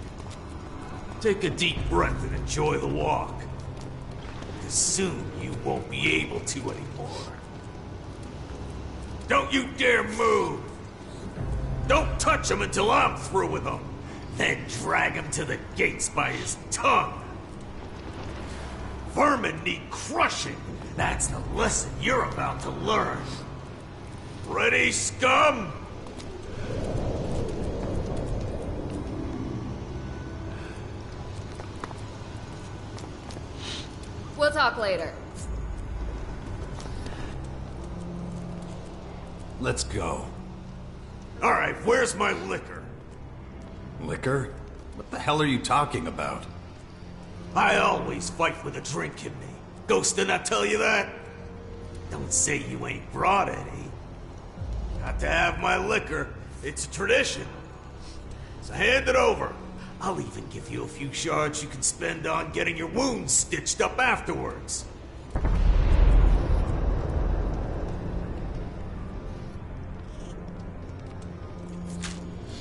take a deep breath and enjoy the walk. Because soon you won't be able to anymore. Don't you dare move! Don't touch him until I'm through with him. Then drag him to the gates by his tongue. Vermin need crushing. That's the lesson you're about to learn. Ready, scum? We'll talk later. Let's go. All right, where's my liquor? Liquor? What the hell are you talking about? I always fight with a drink in me. Ghost did not tell you that? Don't say you ain't brought any. Got to have my liquor. It's a tradition. So hand it over. I'll even give you a few shards you can spend on getting your wounds stitched up afterwards.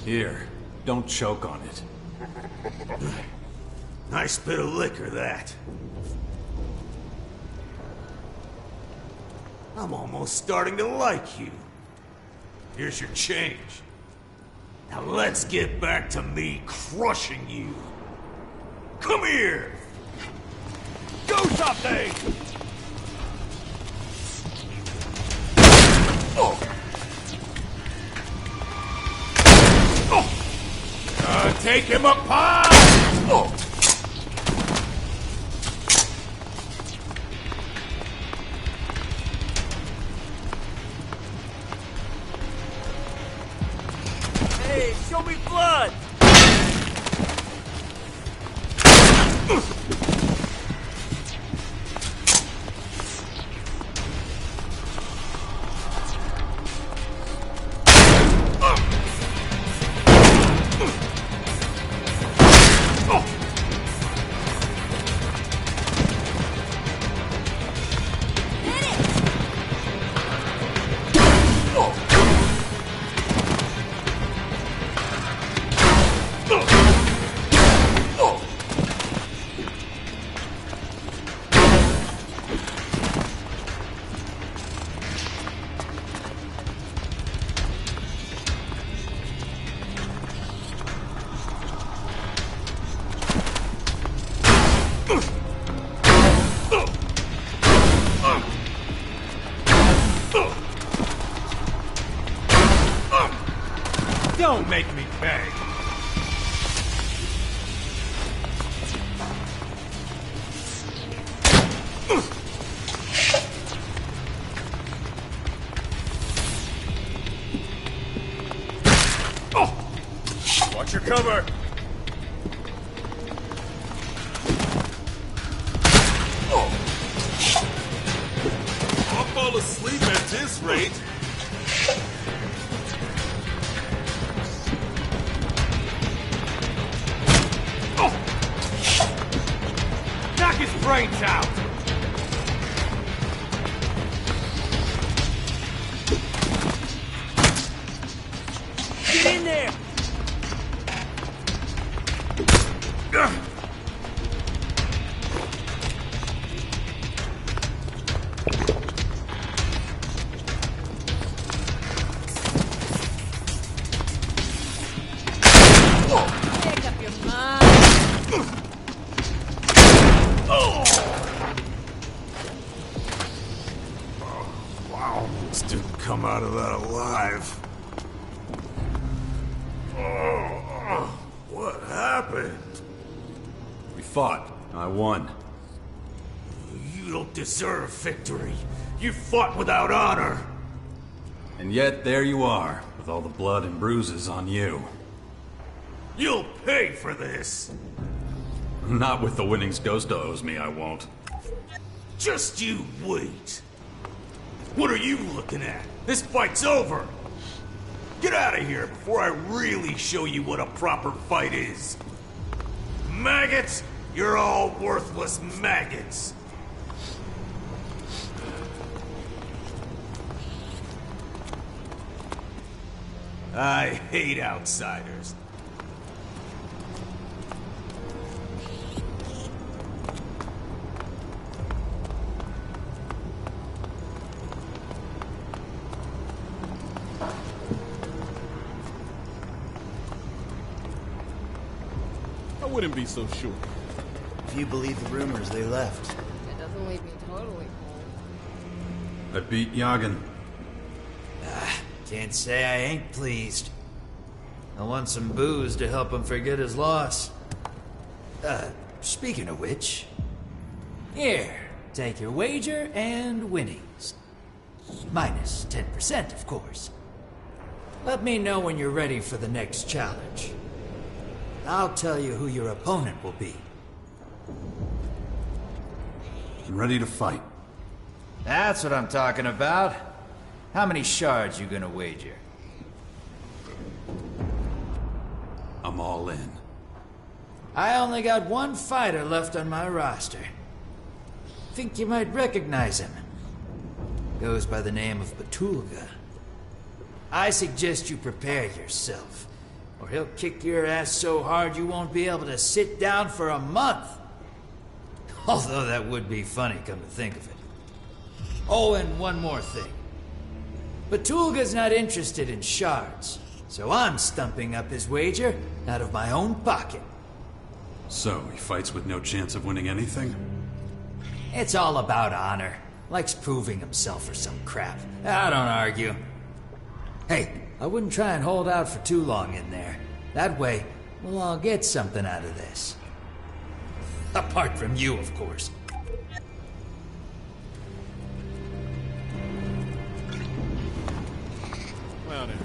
Here, don't choke on it. Nice bit of liquor, that. I'm almost starting to like you. Here's your change. Now let's get back to me crushing you. Come here! Do something! Oh! Take him apart! Oh! Hey, show me blood! Don't make me beg. Watch your cover. all asleep at this rate. Knock his brains out! Get in there! Make up your mind. Wow, this didn't come out of that alive. What happened? We fought. I won. You don't deserve victory. You fought without honor. And yet, there you are, with all the blood and bruises on you. You'll pay for this. Not with the winnings Ghost owes me, I won't. Just you wait. What are you looking at? This fight's over. Get out of here before I really show you what a proper fight is. Maggots, you're all worthless maggots. I hate outsiders. I wouldn't be so sure. If you believe the rumors, they left. It doesn't leave me totally cold. I beat Yagen. Can't say I ain't pleased. I want some booze to help him forget his loss. Speaking of which... Here, take your wager and winnings. Minus 10%, of course. Let me know when you're ready for the next challenge. I'll tell you who your opponent will be. I'm ready to fight. That's what I'm talking about. How many shards you gonna wager? I'm all in. I only got one fighter left on my roster. Think you might recognize him. Goes by the name of Batulga. I suggest you prepare yourself, or he'll kick your ass so hard you won't be able to sit down for a month. Although that would be funny, come to think of it. Oh, and one more thing. Batulga's not interested in shards, so I'm stumping up his wager out of my own pocket. So, he fights with no chance of winning anything? It's all about honor. Likes proving himself or some crap. I don't argue. Hey, I wouldn't try and hold out for too long in there. That way, we'll all get something out of this. Apart from you, of course. Well, then.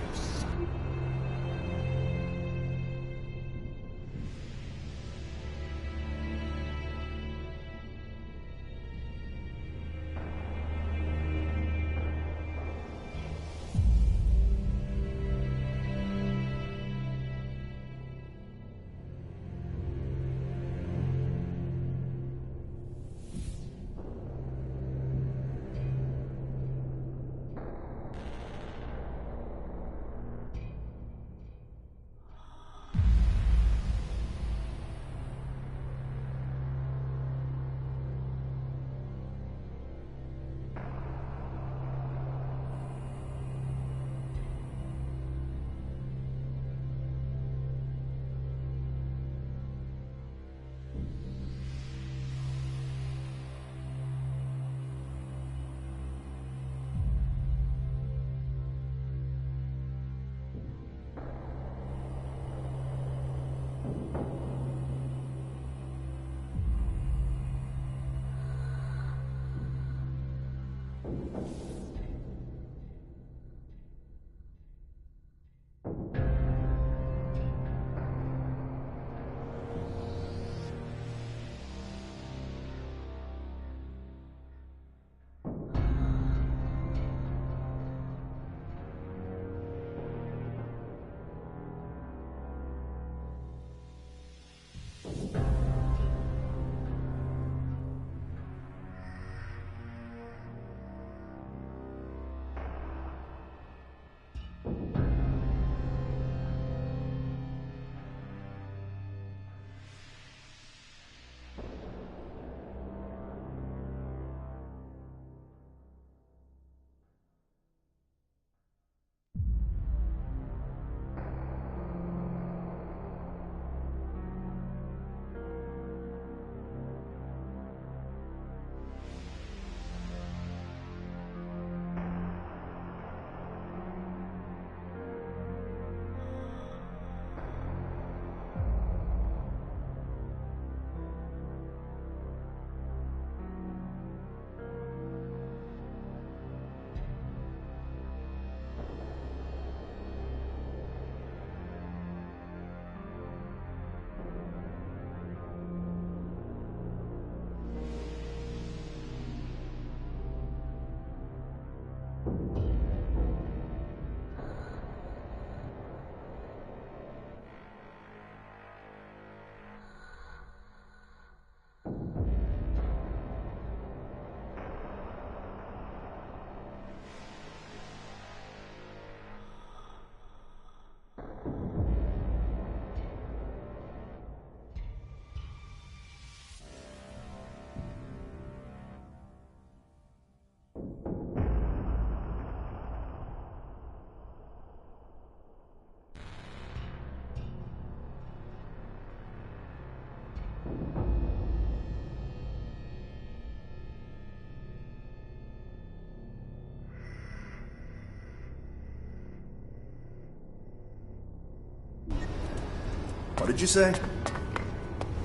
What did you say?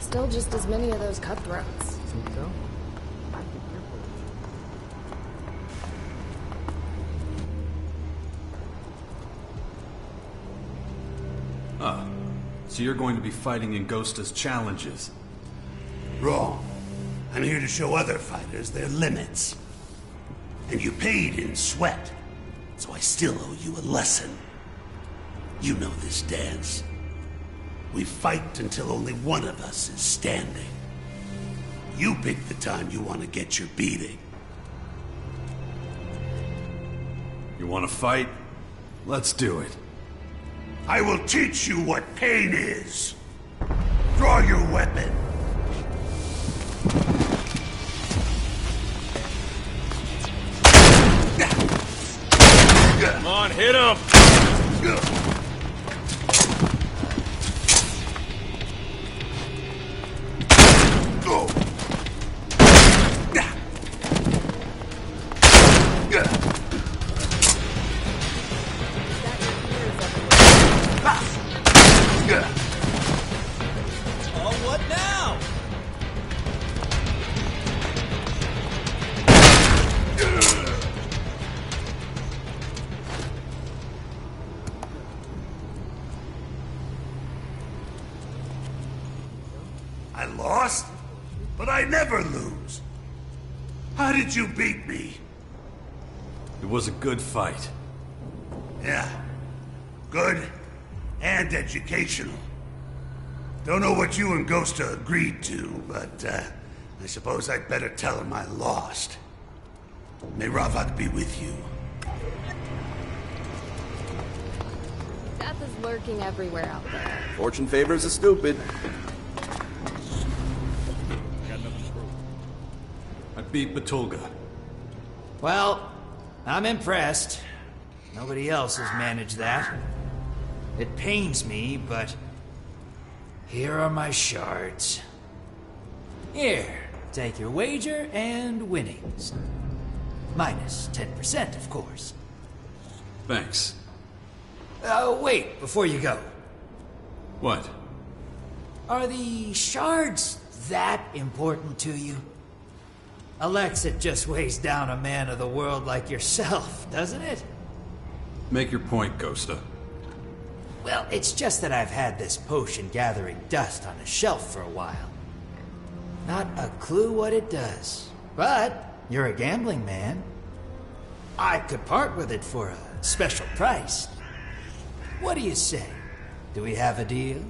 Still just as many of those cutthroats. Think so? Ah, so you're going to be fighting in Ghosta's challenges. Wrong. I'm here to show other fighters their limits. And you paid in sweat, so I still owe you a lesson. You know this dance. We fight until only one of us is standing. You pick the time you want to get your beating. You want to fight? Let's do it. I will teach you what pain is. Draw your weapon. Come on, hit him! Oh, what now? I lost? But I never lose. How did you beat me? It was a good fight. Yeah. Good and educational. Don't know what you and Ghosta agreed to, but I suppose I'd better tell him I lost. May Ravok be with you. Death is lurking everywhere out there. Fortune favors the stupid. I beat Batulga. Well, I'm impressed. Nobody else has managed that. It pains me, but here are my shards. Here, take your wager and winnings. Minus 10%, of course. Thanks. Wait, before you go. What? Are the shards that important to you? Elex, it just weighs down a man of the world like yourself, doesn't it? Make your point, Ghosta. Well, it's just that I've had this potion gathering dust on a shelf for a while. Not a clue what it does. But you're a gambling man. I could part with it for a special price. What do you say? Do we have a deal?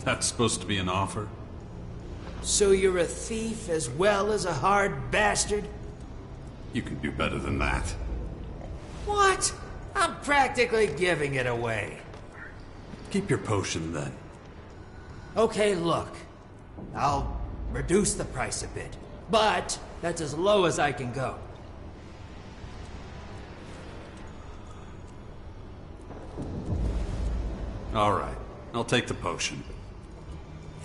That's supposed to be an offer? So you're a thief as well as a hard bastard? You can do better than that. What? I'm practically giving it away. Keep your potion, then. Okay, look. I'll reduce the price a bit, but that's as low as I can go. All right. I'll take the potion.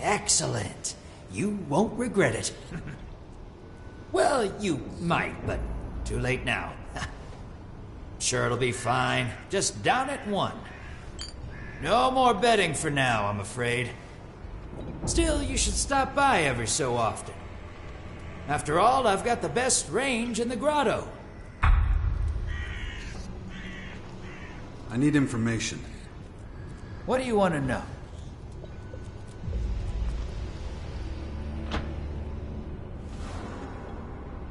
Excellent. You won't regret it. Well, you might, but too late now. Sure, it'll be fine. Just down at 1. No more betting for now, I'm afraid. Still, you should stop by every so often. After all, I've got the best range in the grotto. I need information. What do you want to know?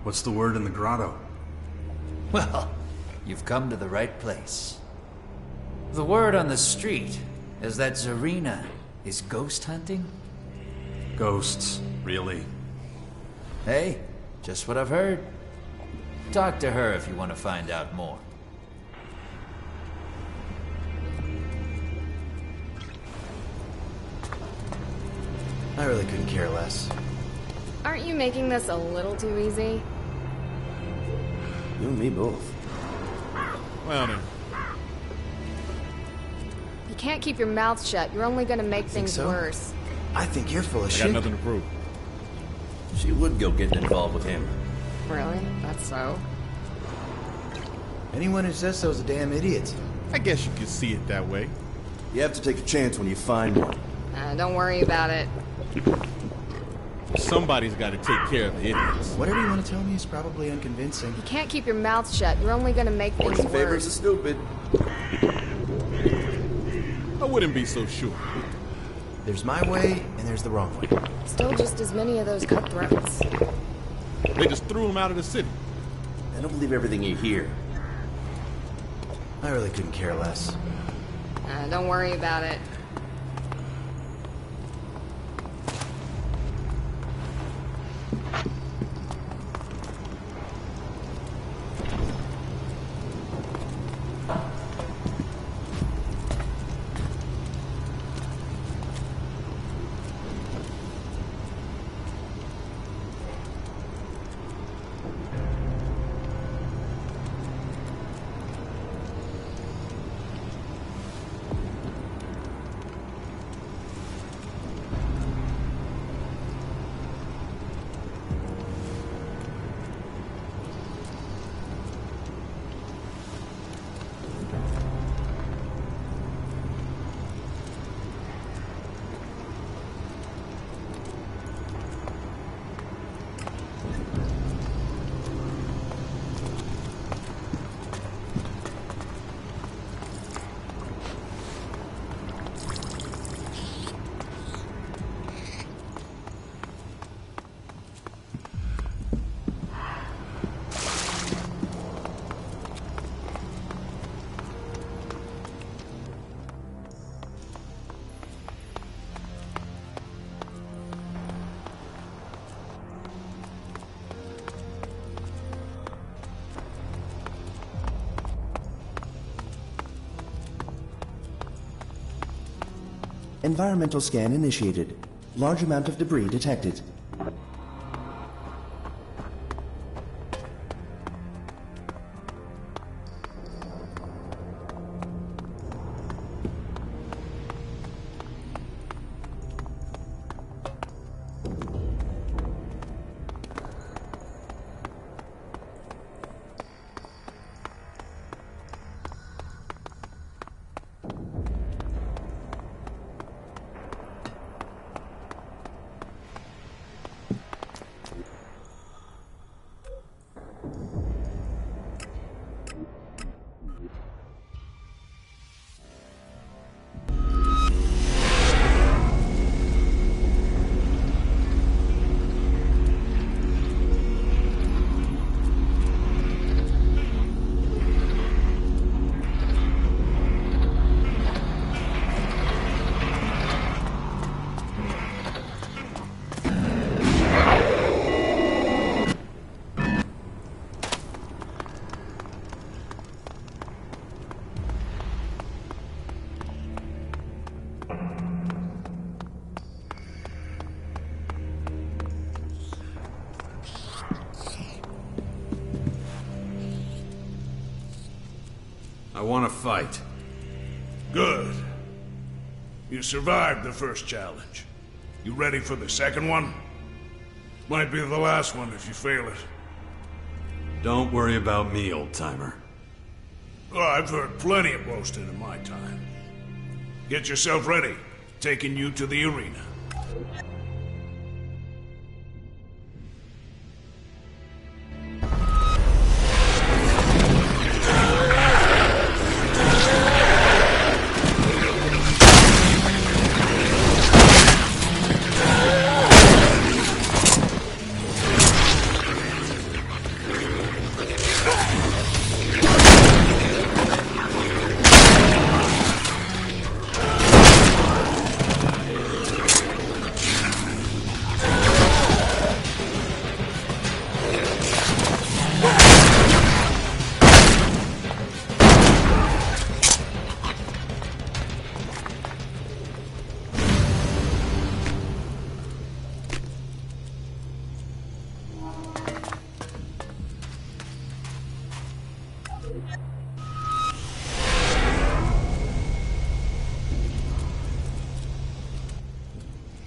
What's the word in the grotto? Well, you've come to the right place. The word on the street is that Zarina is ghost hunting. Ghosts, really? Hey, just what I've heard. Talk to her if you want to find out more. I really couldn't care less. Aren't you making this a little too easy? You and me both. Well then. You can't keep your mouth shut. You're only gonna make things so? worse. I think you're full of I shit. got nothing to prove. she would go getting involved with him. Really? That's so? Anyone who says so is a damn idiot. I guess you could see it that way. You have to take a chance when you find one. Don't worry about it. Somebody's got to take care of the idiots. Whatever you want to tell me is probably unconvincing. You can't keep your mouth shut. You're only gonna make things Poison favors worse. the stupid. I wouldn't be so sure. There's my way, and there's the wrong way. Still just as many of those cutthroats. They just threw him out of the city. I don't believe everything you hear. I really couldn't care less. Don't worry about it. Environmental scan initiated. Large amount of debris detected. I want to fight. Good. You survived the first challenge. You ready for the second one? Might be the last one if you fail it. Don't worry about me, old-timer. Oh, I've heard plenty of boasting in my time. Get yourself ready. Taking you to the arena.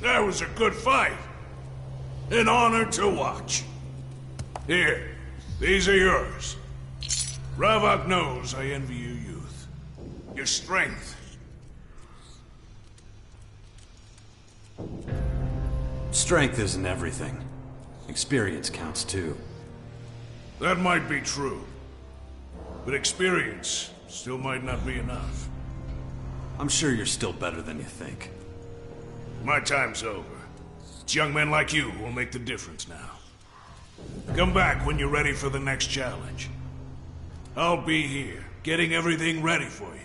That was a good fight. An honor to watch. Here, these are yours. Ravok knows I envy your youth. Your strength. Strength isn't everything. Experience counts too. That might be true. But experience still might not be enough. I'm sure you're still better than you think. My time's over. It's young men like you who will make the difference now. Come back when you're ready for the next challenge. I'll be here, getting everything ready for you.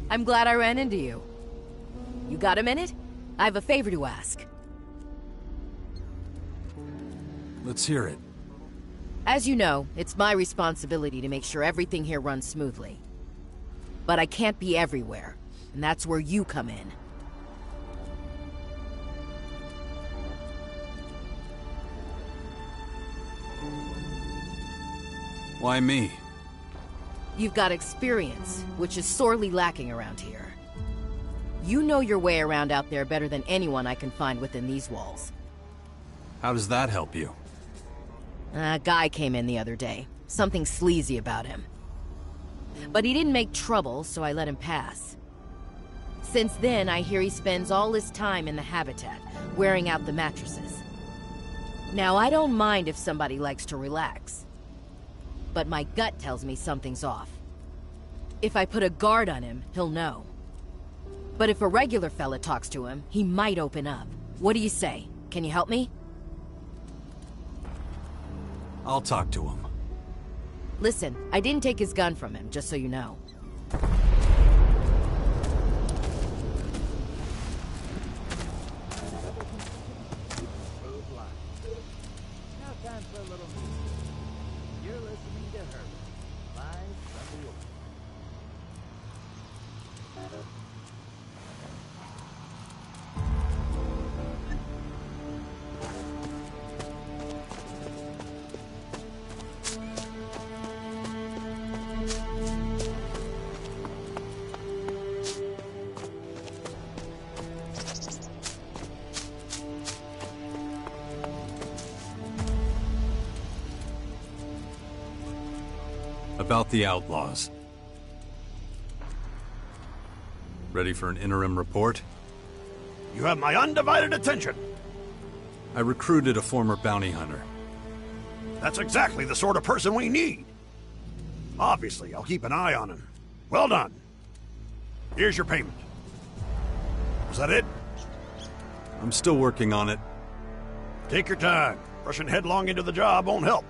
I'm glad I ran into you. You got a minute? I have a favor to ask. Let's hear it. As you know, it's my responsibility to make sure everything here runs smoothly. But I can't be everywhere, and that's where you come in. Why me? You've got experience, which is sorely lacking around here. You know your way around out there better than anyone I can find within these walls. How does that help you? A guy came in the other day. Something sleazy about him. But he didn't make trouble, so I let him pass. Since then, I hear he spends all his time in the habitat, wearing out the mattresses. Now, I don't mind if somebody likes to relax. But my gut tells me something's off. If I put a guard on him, he'll know. But if a regular fella talks to him, he might open up. What do you say? Can you help me? I'll talk to him. Listen, I didn't take his gun from him, just so you know. About the outlaws. Ready for an interim report? You have my undivided attention. I recruited a former bounty hunter. That's exactly the sort of person we need. Obviously, I'll keep an eye on him. Well done. Here's your payment. Was that it? I'm still working on it. Take your time. Rushing headlong into the job won't help.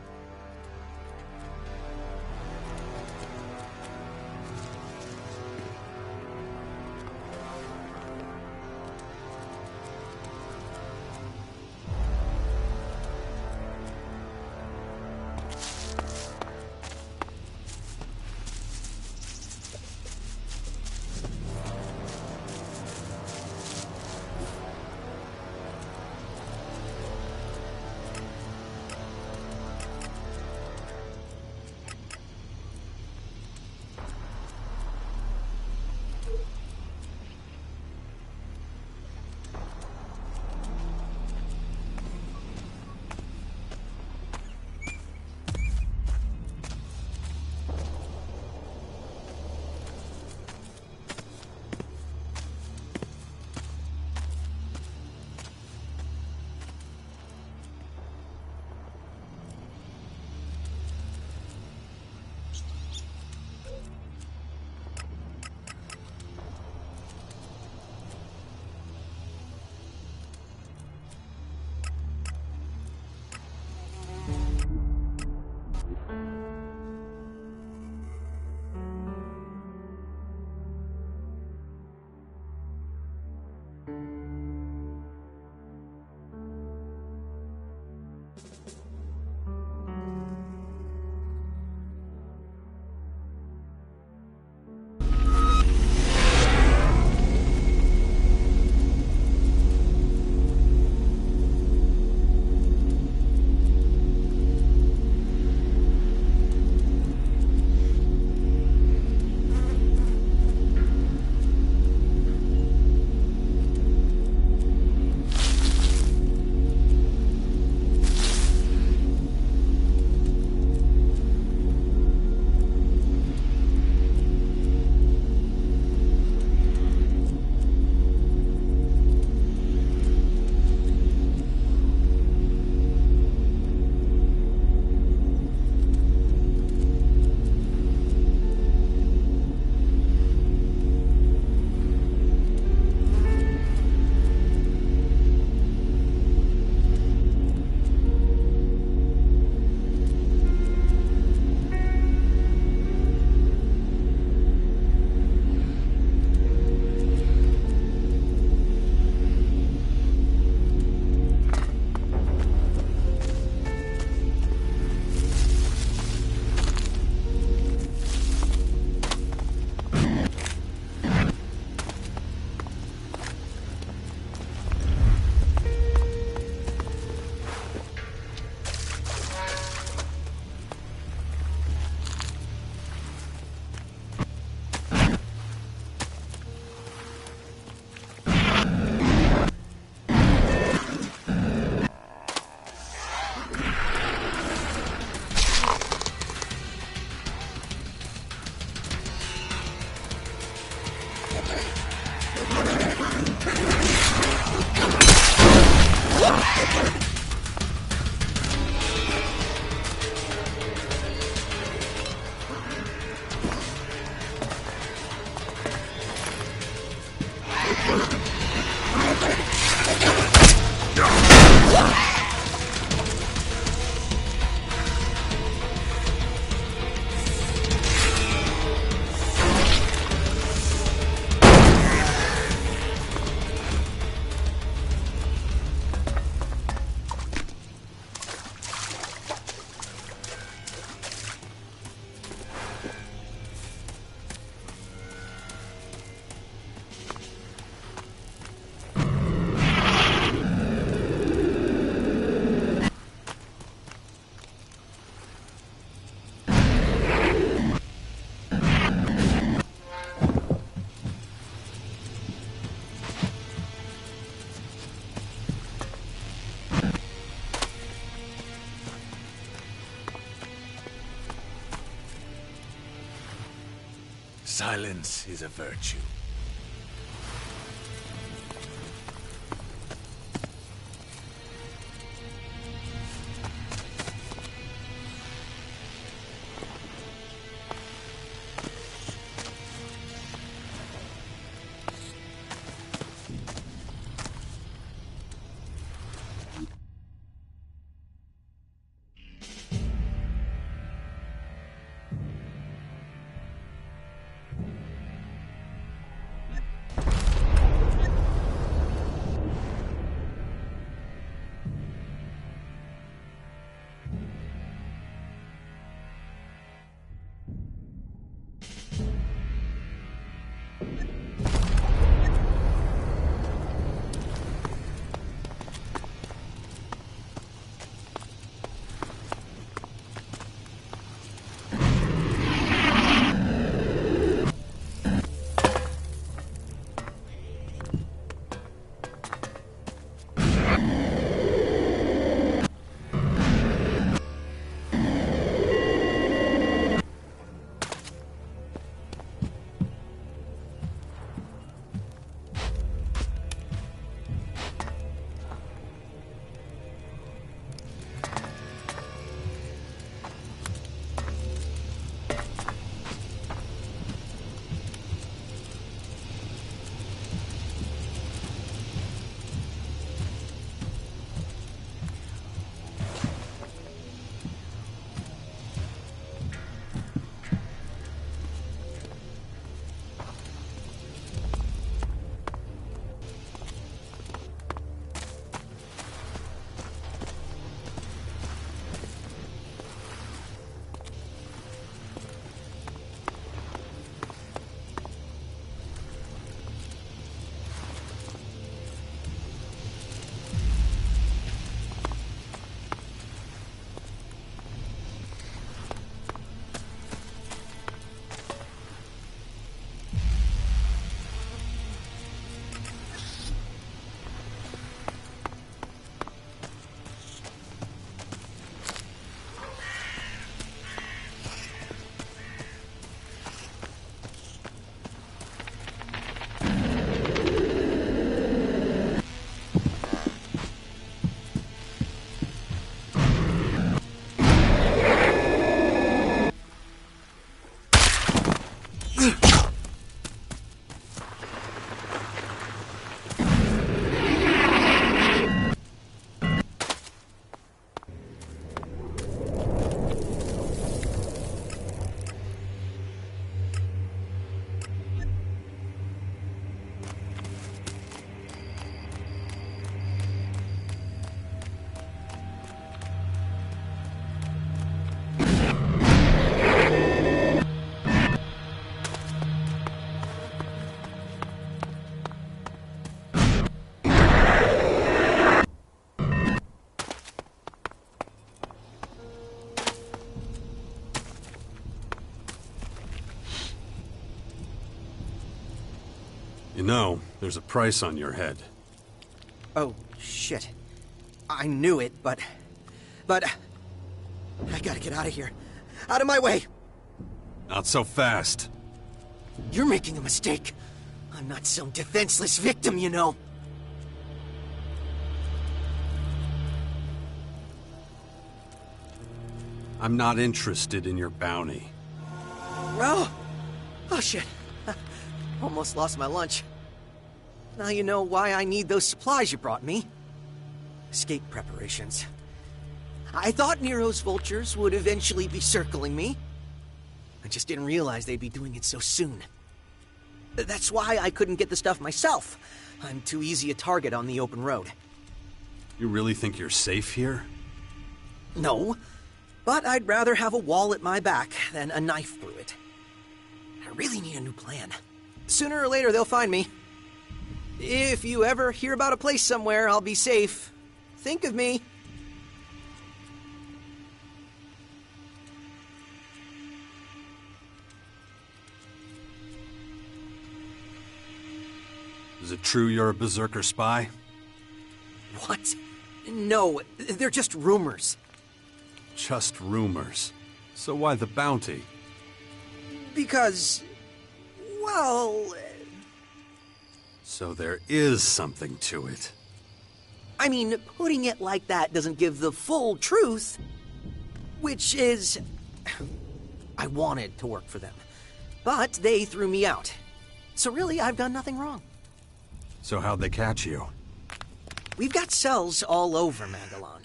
Silence is a virtue. You know, there's a price on your head. Oh, shit. I knew it, but... I gotta get out of here. Out of my way! Not so fast. You're making a mistake. I'm not some defenseless victim, you know. I'm not interested in your bounty. Well... Oh, shit. Almost lost my lunch. Now you know why I need those supplies you brought me. Escape preparations. I thought Nero's vultures would eventually be circling me. I just didn't realize they'd be doing it so soon. That's why I couldn't get the stuff myself. I'm too easy a target on the open road. You really think you're safe here? No, but I'd rather have a wall at my back than a knife through it. I really need a new plan. Sooner or later, they'll find me. If you ever hear about a place somewhere I'll be safe, think of me. Is it true you're a Berserker spy? What? No, they're just rumors. Just rumors. So why the bounty? Because... well... So there is something to it. I mean, putting it like that doesn't give the full truth. Which is... I wanted to work for them. But they threw me out. So really, I've done nothing wrong. So how'd they catch you? We've got cells all over Magalon.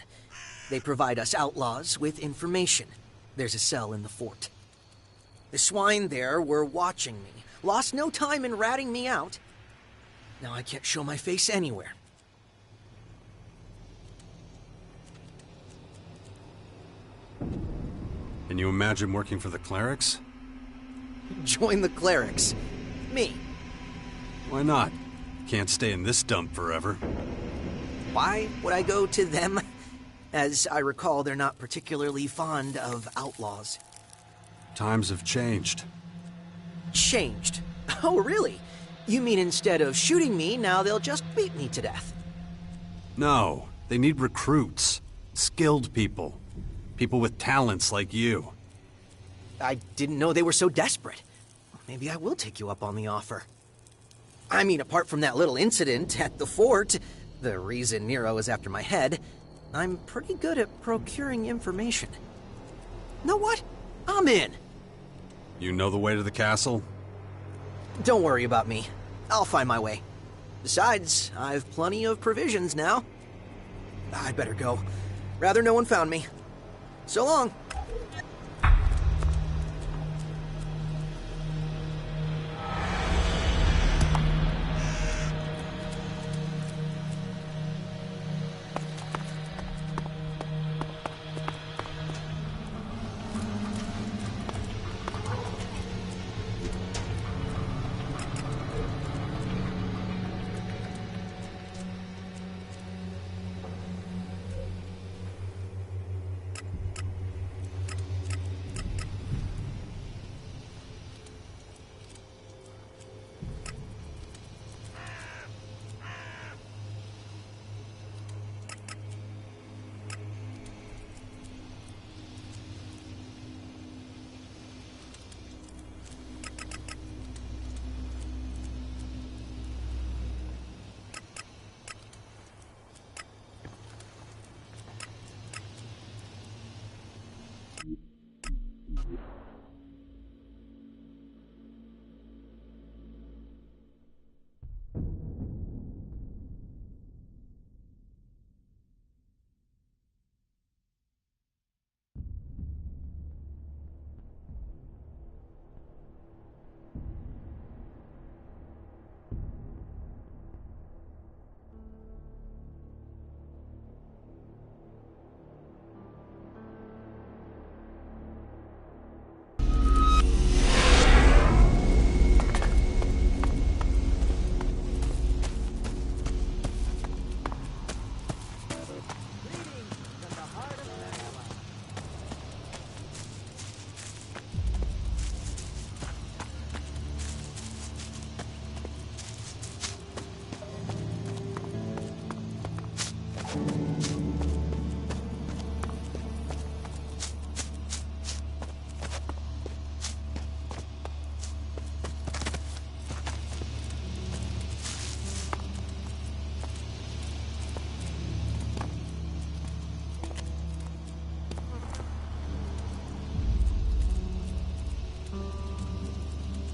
They provide us outlaws with information. There's a cell in the fort. The swine there were watching me. Lost no time in ratting me out. Now I can't show my face anywhere. Can you imagine working for the clerics? Join the clerics. Me. Why not? Can't stay in this dump forever. Why would I go to them? As I recall, they're not particularly fond of outlaws. Times have changed. Changed? Oh, really? You mean instead of shooting me, now they'll just beat me to death? No, they need recruits. Skilled people. People with talents like you. I didn't know they were so desperate. Maybe I will take you up on the offer. I mean, apart from that little incident at the fort, the reason Nero is after my head, I'm pretty good at procuring information. Know what? I'm in. You know the way to the castle? Don't worry about me. I'll find my way. Besides, I've plenty of provisions now. I'd better go. Rather no one found me. So long.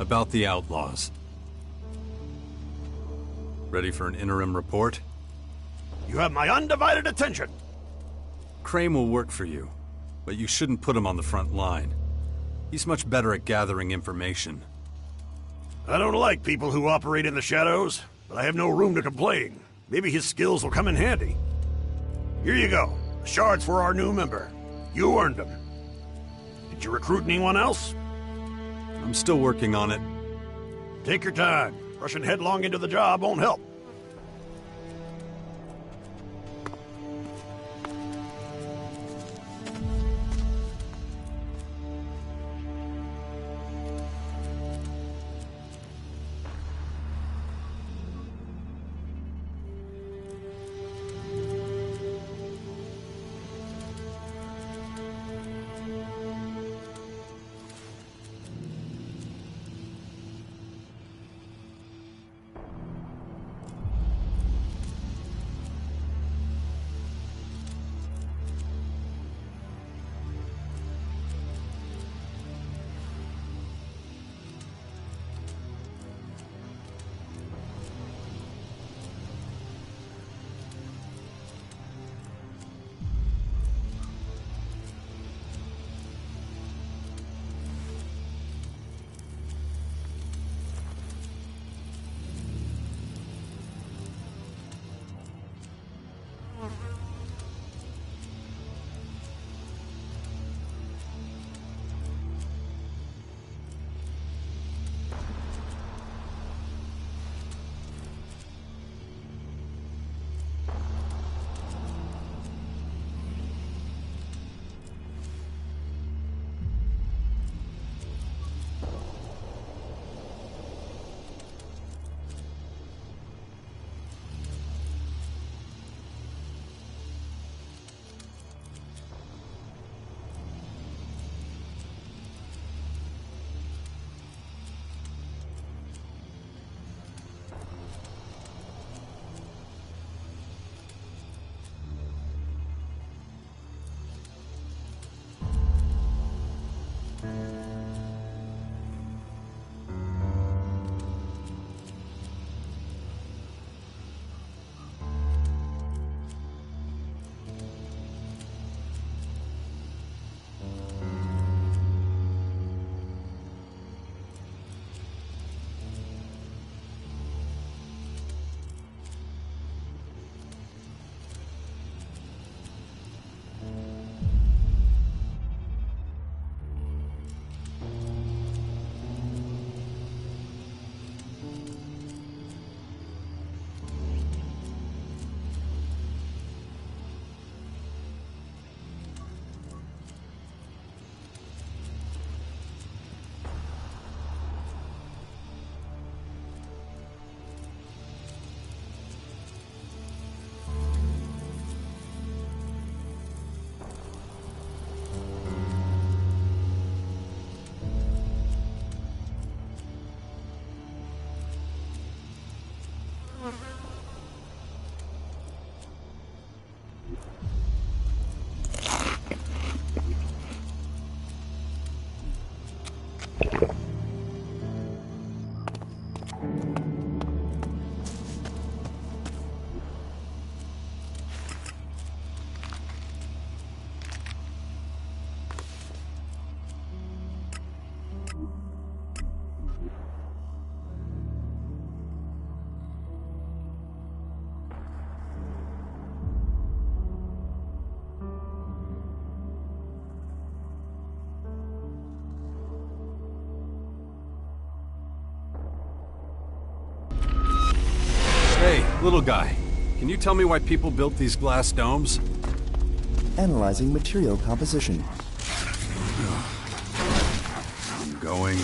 About the outlaws. Ready for an interim report? You have my undivided attention. Crane will work for you, but you shouldn't put him on the front line. He's much better at gathering information. I don't like people who operate in the shadows, but I have no room to complain. Maybe his skills will come in handy. Here you go. Shards for our new member. You earned them. Did you recruit anyone else? I'm still working on it. Take your time. Rushing headlong into the job won't help. Hey, little guy. Can you tell me why people built these glass domes? Analyzing material composition. I'm going.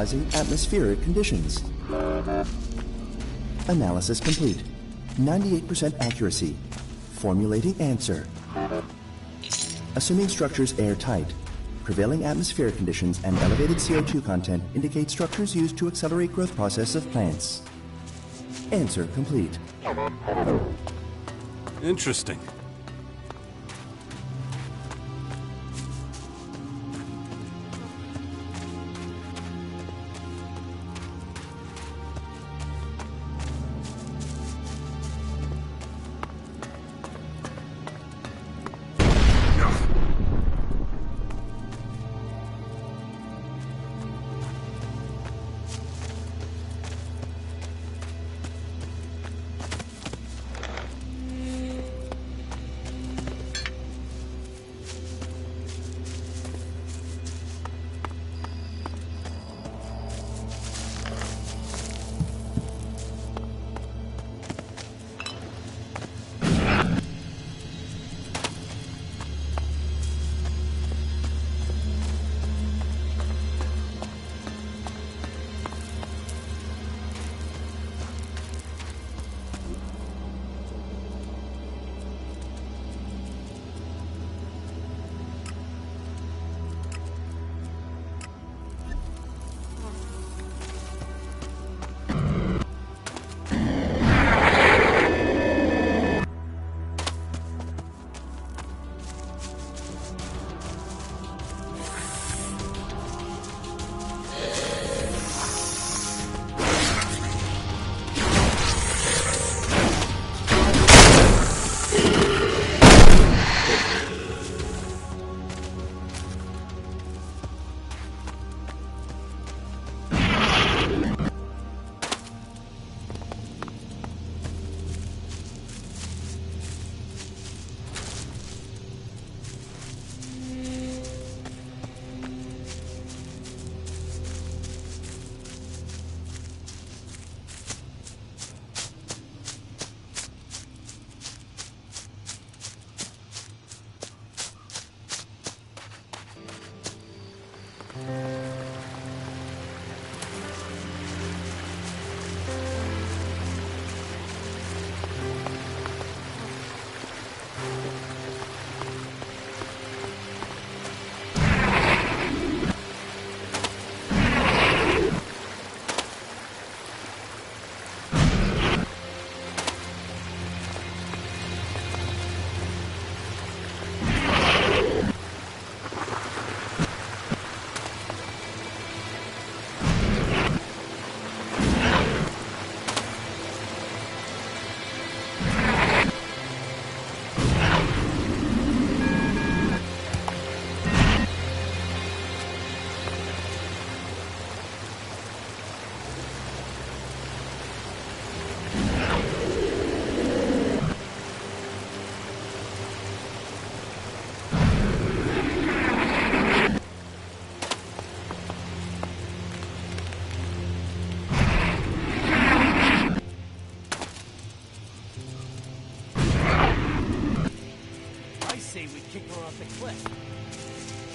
Analyzing atmospheric conditions. Analysis complete. 98% accuracy. Formulating answer. Assuming structures airtight. Prevailing atmospheric conditions and elevated CO2 content indicate structures used to accelerate growth process of plants. Answer complete. Interesting.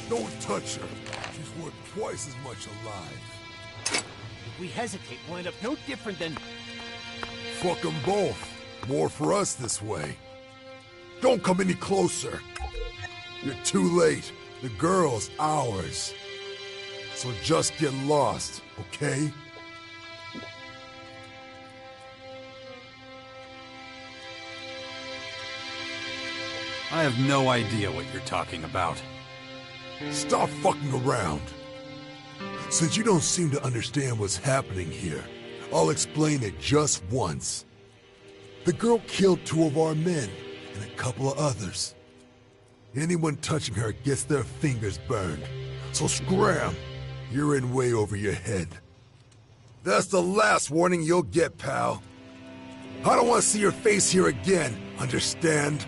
Don't touch her. She's worth twice as much alive. If we hesitate, we'll end up no different than... Fuck them both. More for us this way. Don't come any closer. You're too late. The girl's ours. So just get lost, okay? I have no idea what you're talking about. Stop fucking around. Since you don't seem to understand what's happening here, I'll explain it just once. The girl killed 2 of our men, and a couple of others. Anyone touching her gets their fingers burned. So scram! You're in way over your head. That's the last warning you'll get, pal. I don't want to see your face here again, understand?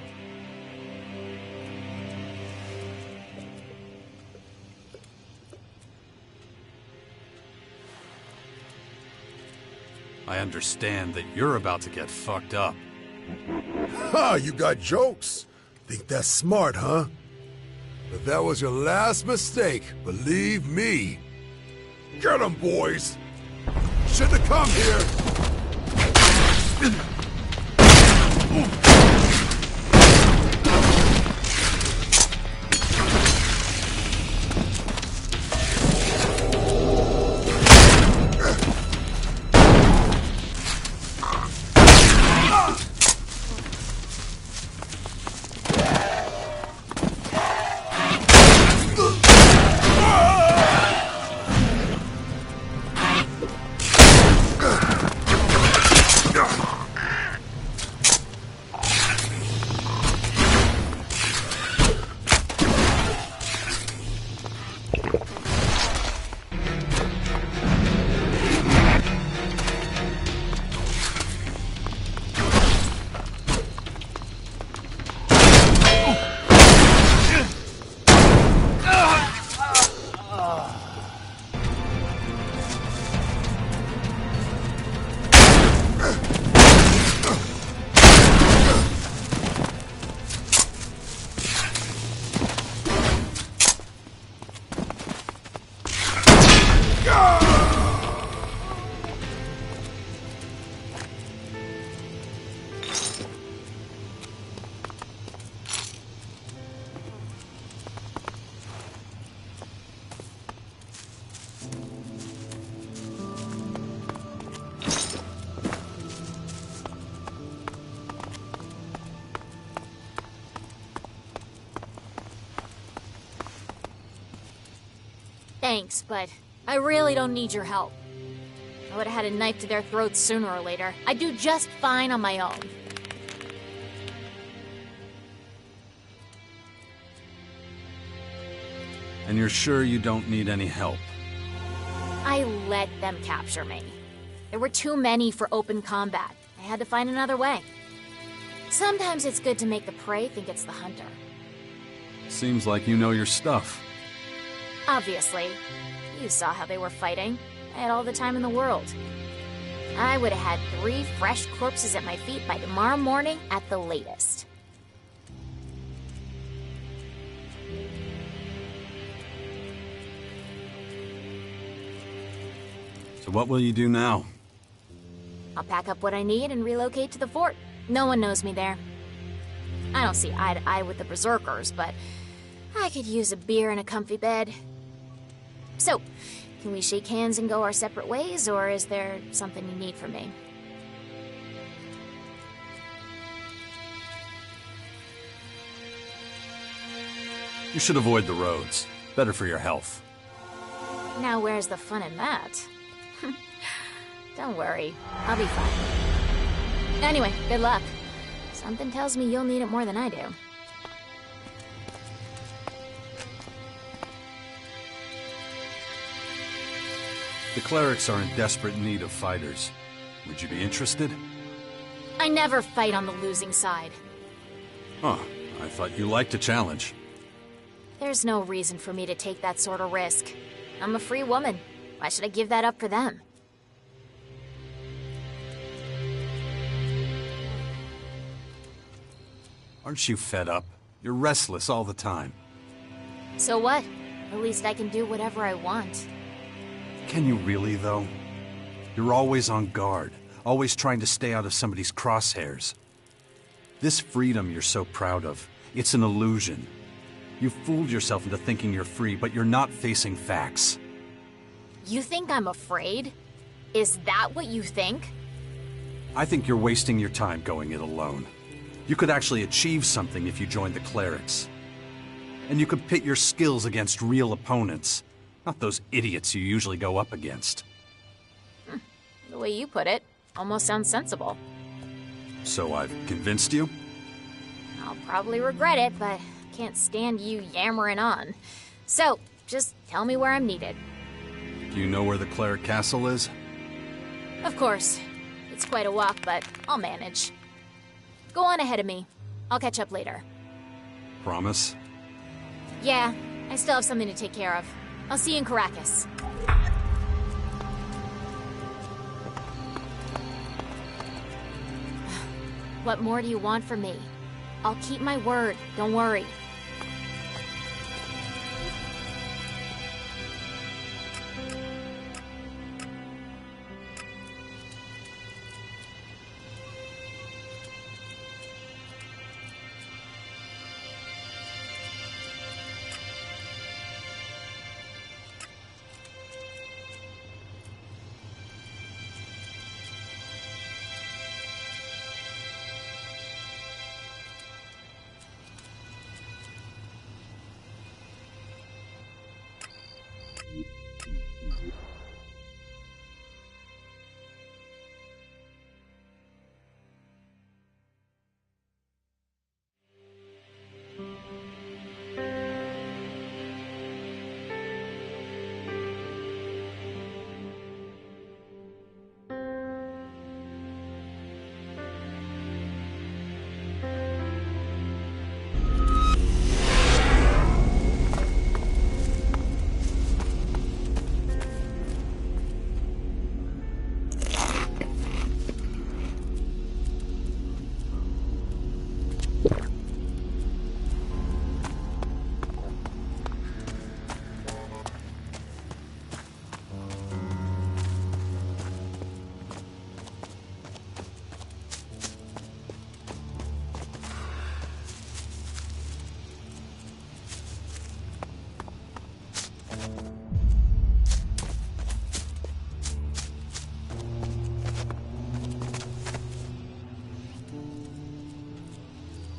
I understand that you're about to get fucked up. Ha! You got jokes? Think that's smart, huh? But that was your last mistake, believe me. Get 'em, boys! Shouldn't have come here! Thanks, but I really don't need your help. I would have had a knife to their throats sooner or later. I'd do just fine on my own. And you're sure you don't need any help? I let them capture me. There were too many for open combat. I had to find another way. Sometimes it's good to make the prey think it's the hunter. Seems like you know your stuff. Obviously. You saw how they were fighting. I had all the time in the world. I would have had 3 fresh corpses at my feet by tomorrow morning at the latest. So what will you do now? I'll pack up what I need and relocate to the fort. No one knows me there. I don't see eye to eye with the berserkers, but I could use a beer and a comfy bed. So, can we shake hands and go our separate ways, or is there something you need from me? You should avoid the roads. Better for your health. Now where's the fun in that? Don't worry, I'll be fine. Anyway, good luck. Something tells me you'll need it more than I do. The clerics are in desperate need of fighters. Would you be interested? I never fight on the losing side. Huh. I thought you liked a challenge. There's no reason for me to take that sort of risk. I'm a free woman. Why should I give that up for them? Aren't you fed up? You're restless all the time. So what? At least I can do whatever I want. Can you really, though? You're always on guard, always trying to stay out of somebody's crosshairs. This freedom you're so proud of, it's an illusion. You've fooled yourself into thinking you're free, but you're not facing facts. You think I'm afraid? Is that what you think? I think you're wasting your time going it alone. You could actually achieve something if you joined the clerics. And you could pit your skills against real opponents, not those idiots you usually go up against. The way you put it, almost sounds sensible. So I've convinced you? I'll probably regret it, but I can't stand you yammering on. So, just tell me where I'm needed. Do you know where the cleric castle is? Of course. It's quite a walk, but I'll manage. Go on ahead of me. I'll catch up later. Promise? Yeah, I still have something to take care of. I'll see you in Caracas. What more do you want from me? I'll keep my word, don't worry.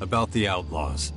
About the outlaws.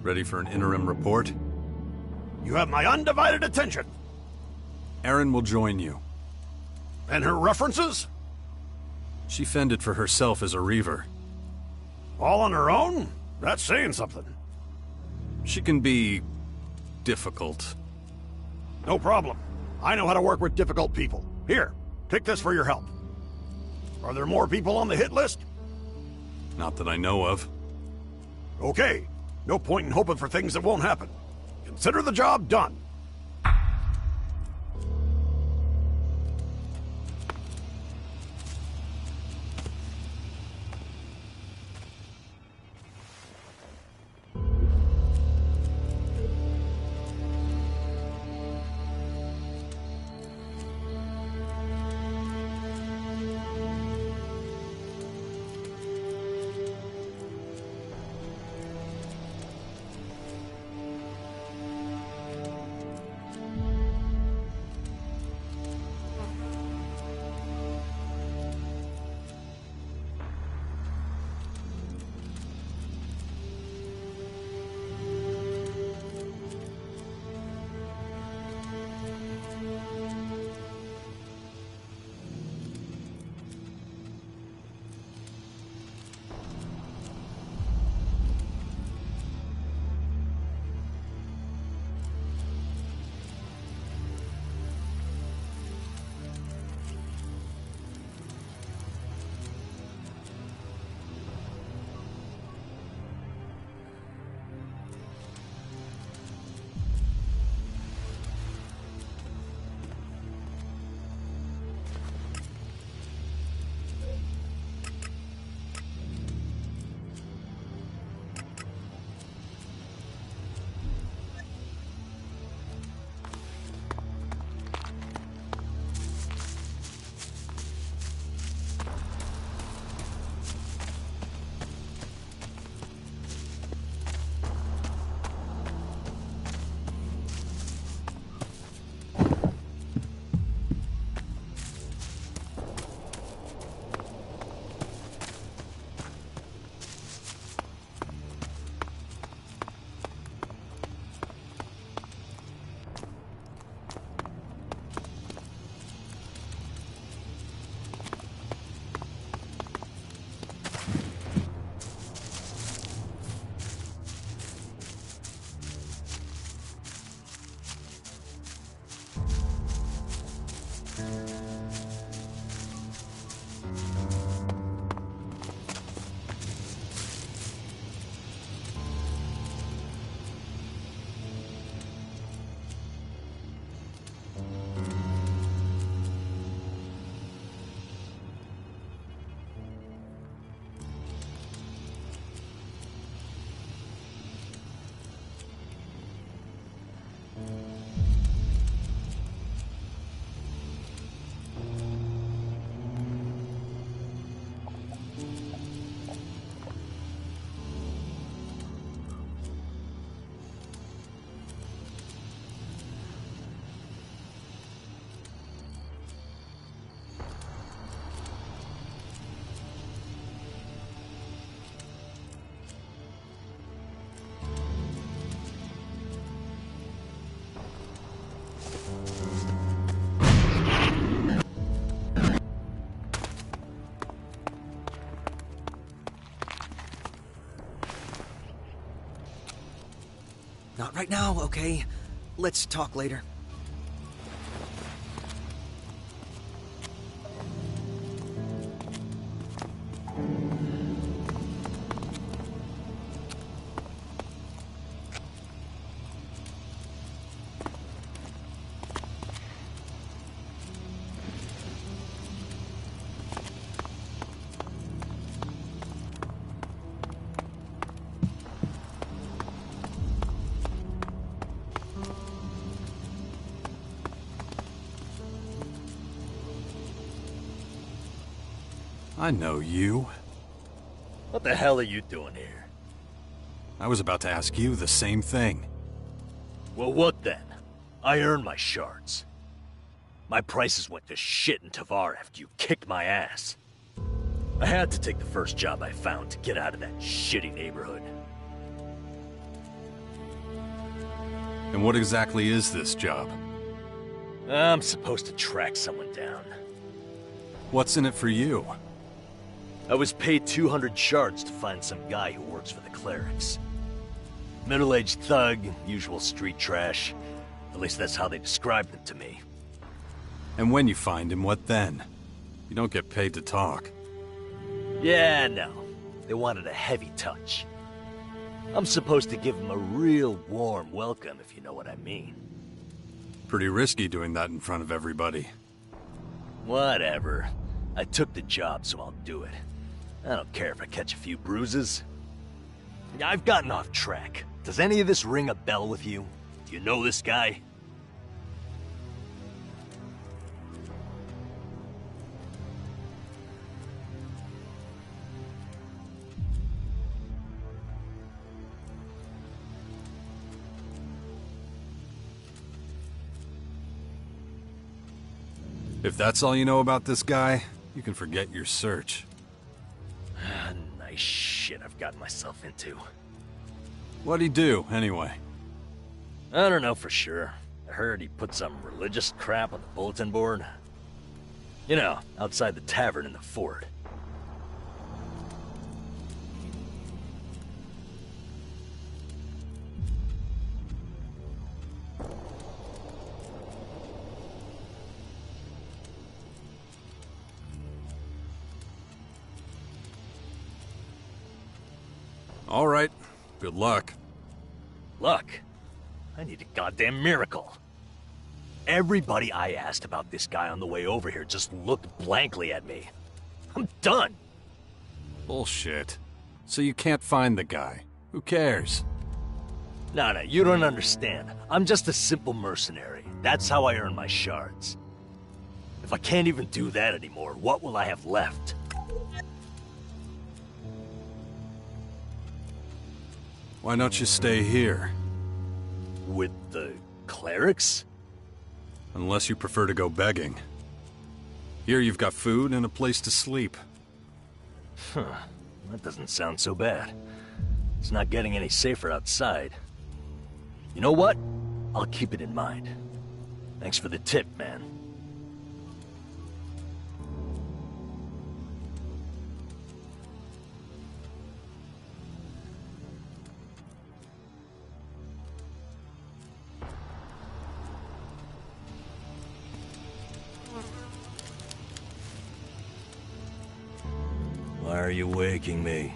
Ready for an interim report? You have my undivided attention. Erin will join you. And her references? She fended for herself as a Reaver. All on her own? That's saying something. She can be difficult. No problem. I know how to work with difficult people. Here, take this for your help. Are there more people on the hit list? Not that I know of. Okay. No point in hoping for things that won't happen. Consider the job done. Not right now, okay? Let's talk later. I know you. What the hell are you doing here? I was about to ask you the same thing. Well, what then? I earned my shards. My prices went to shit in Tavar after you kicked my ass. I had to take the first job I found to get out of that shitty neighborhood. And what exactly is this job? I'm supposed to track someone down. What's in it for you? I was paid 200 shards to find some guy who works for the clerics. Middle-aged thug, usual street trash. At least that's how they described him to me. And when you find him, what then? You don't get paid to talk. Yeah, no. They wanted a heavy touch. I'm supposed to give them a real warm welcome, if you know what I mean. Pretty risky doing that in front of everybody. Whatever. I took the job, so I'll do it. I don't care if I catch a few bruises. I've gotten off track. Does any of this ring a bell with you? Do you know this guy? If that's all you know about this guy, you can forget your search. Nice shit I've gotten myself into. What'd he do, anyway? I don't know for sure. I heard he put some religious crap on the bulletin board. You know, outside the tavern in the fort. All right. Good luck. Luck? I need a goddamn miracle. Everybody I asked about this guy on the way over here just looked blankly at me. I'm done. Bullshit. So you can't find the guy. Who cares? No, you don't understand. I'm just a simple mercenary. That's how I earn my shards. If I can't even do that anymore, what will I have left? Why don't you stay here? With the clerics? Unless you prefer to go begging. Here you've got food and a place to sleep. Huh. That doesn't sound so bad. It's not getting any safer outside. You know what? I'll keep it in mind. Thanks for the tip, man. Why are you waking me?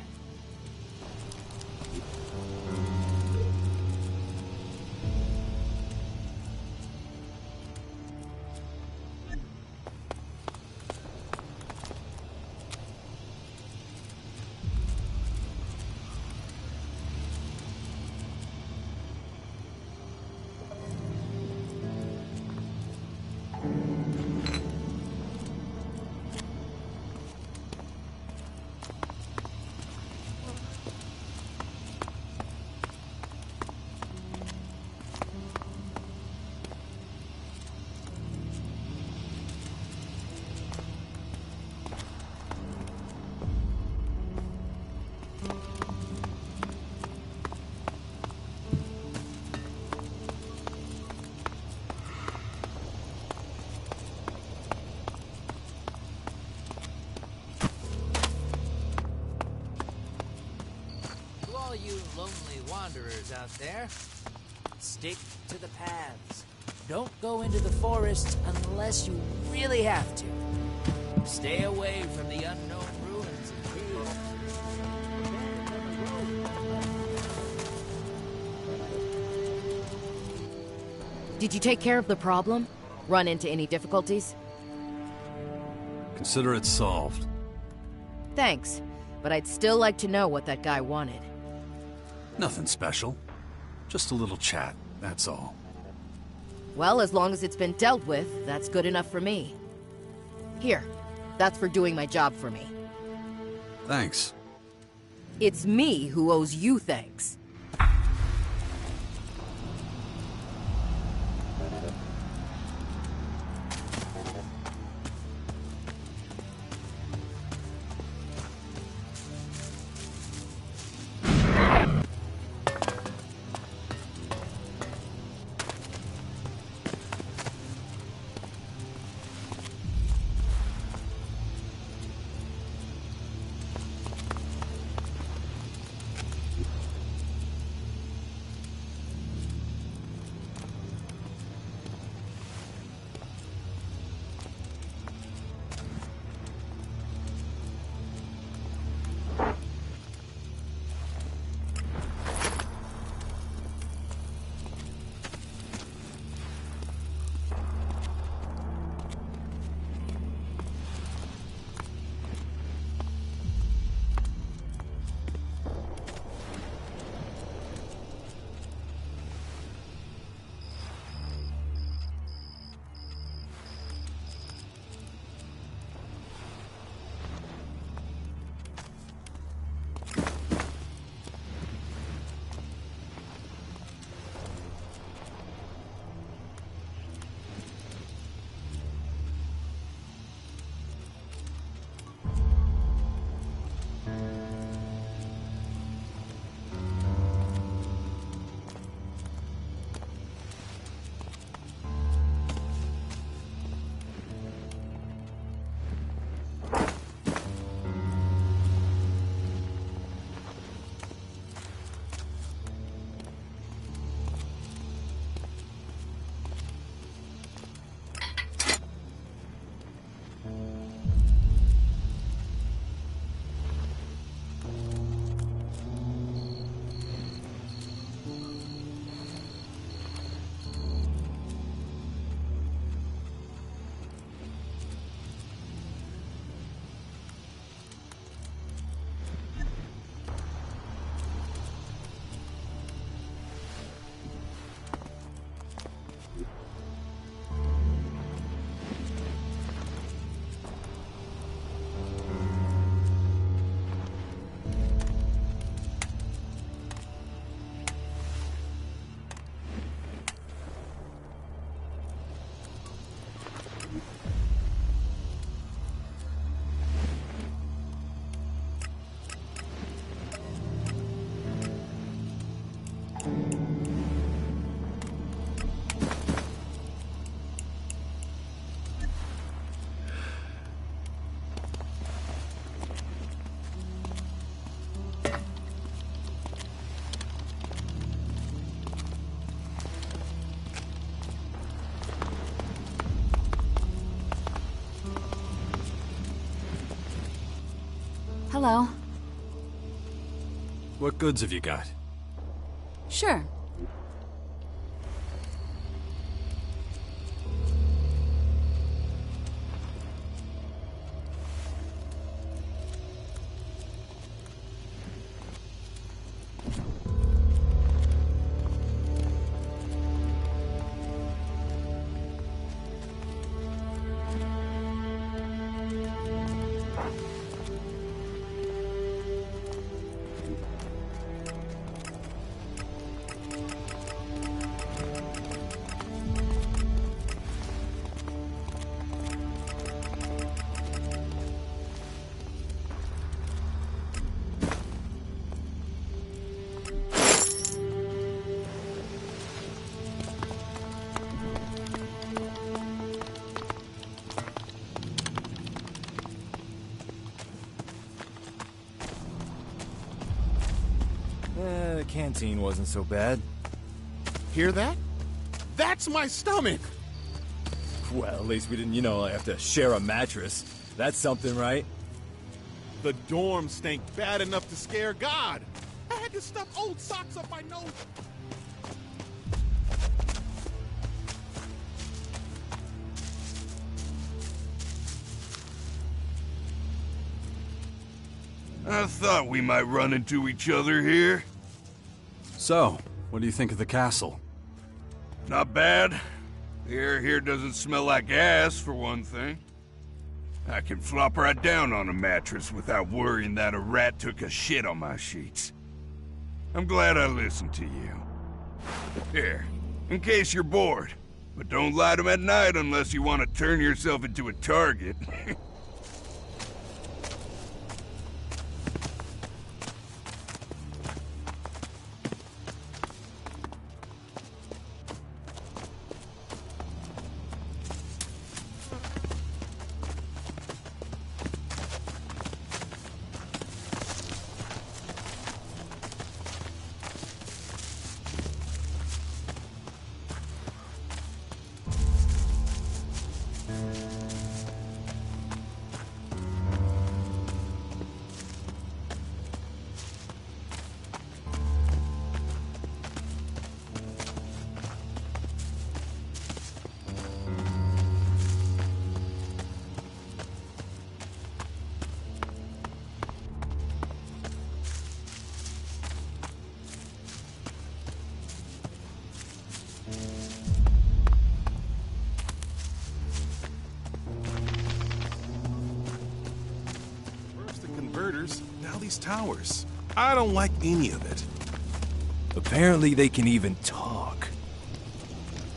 Wanderers out there, stick to the paths. Don't go into the forest unless you really have to. Stay away from the unknown ruins and caves. Did you take care of the problem? Run into any difficulties? Consider it solved. Thanks, but I'd still like to know what that guy wanted. Nothing special. Just a little chat, that's all. Well, as long as it's been dealt with, that's good enough for me. Here, that's for doing my job for me. Thanks. It's me who owes you thanks. Hello. What goods have you got? Sure. The canteen wasn't so bad. Hear that? That's my stomach! Well, at least we didn't, have to share a mattress. That's something, right? The dorm stank bad enough to scare God. I had to stuff old socks up my nose. I thought we might run into each other here. So, what do you think of the castle? Not bad. The air here doesn't smell like ass, for one thing. I can flop right down on a mattress without worrying that a rat took a shit on my sheets. I'm glad I listened to you. Here, in case you're bored. But don't light them at night unless you want to turn yourself into a target. Now these towers. I don't like any of it. Apparently they can even talk.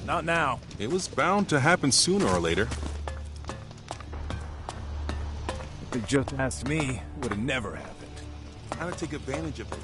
Not now. It was bound to happen sooner or later. If they just asked me, it would have never happened. How to take advantage of it.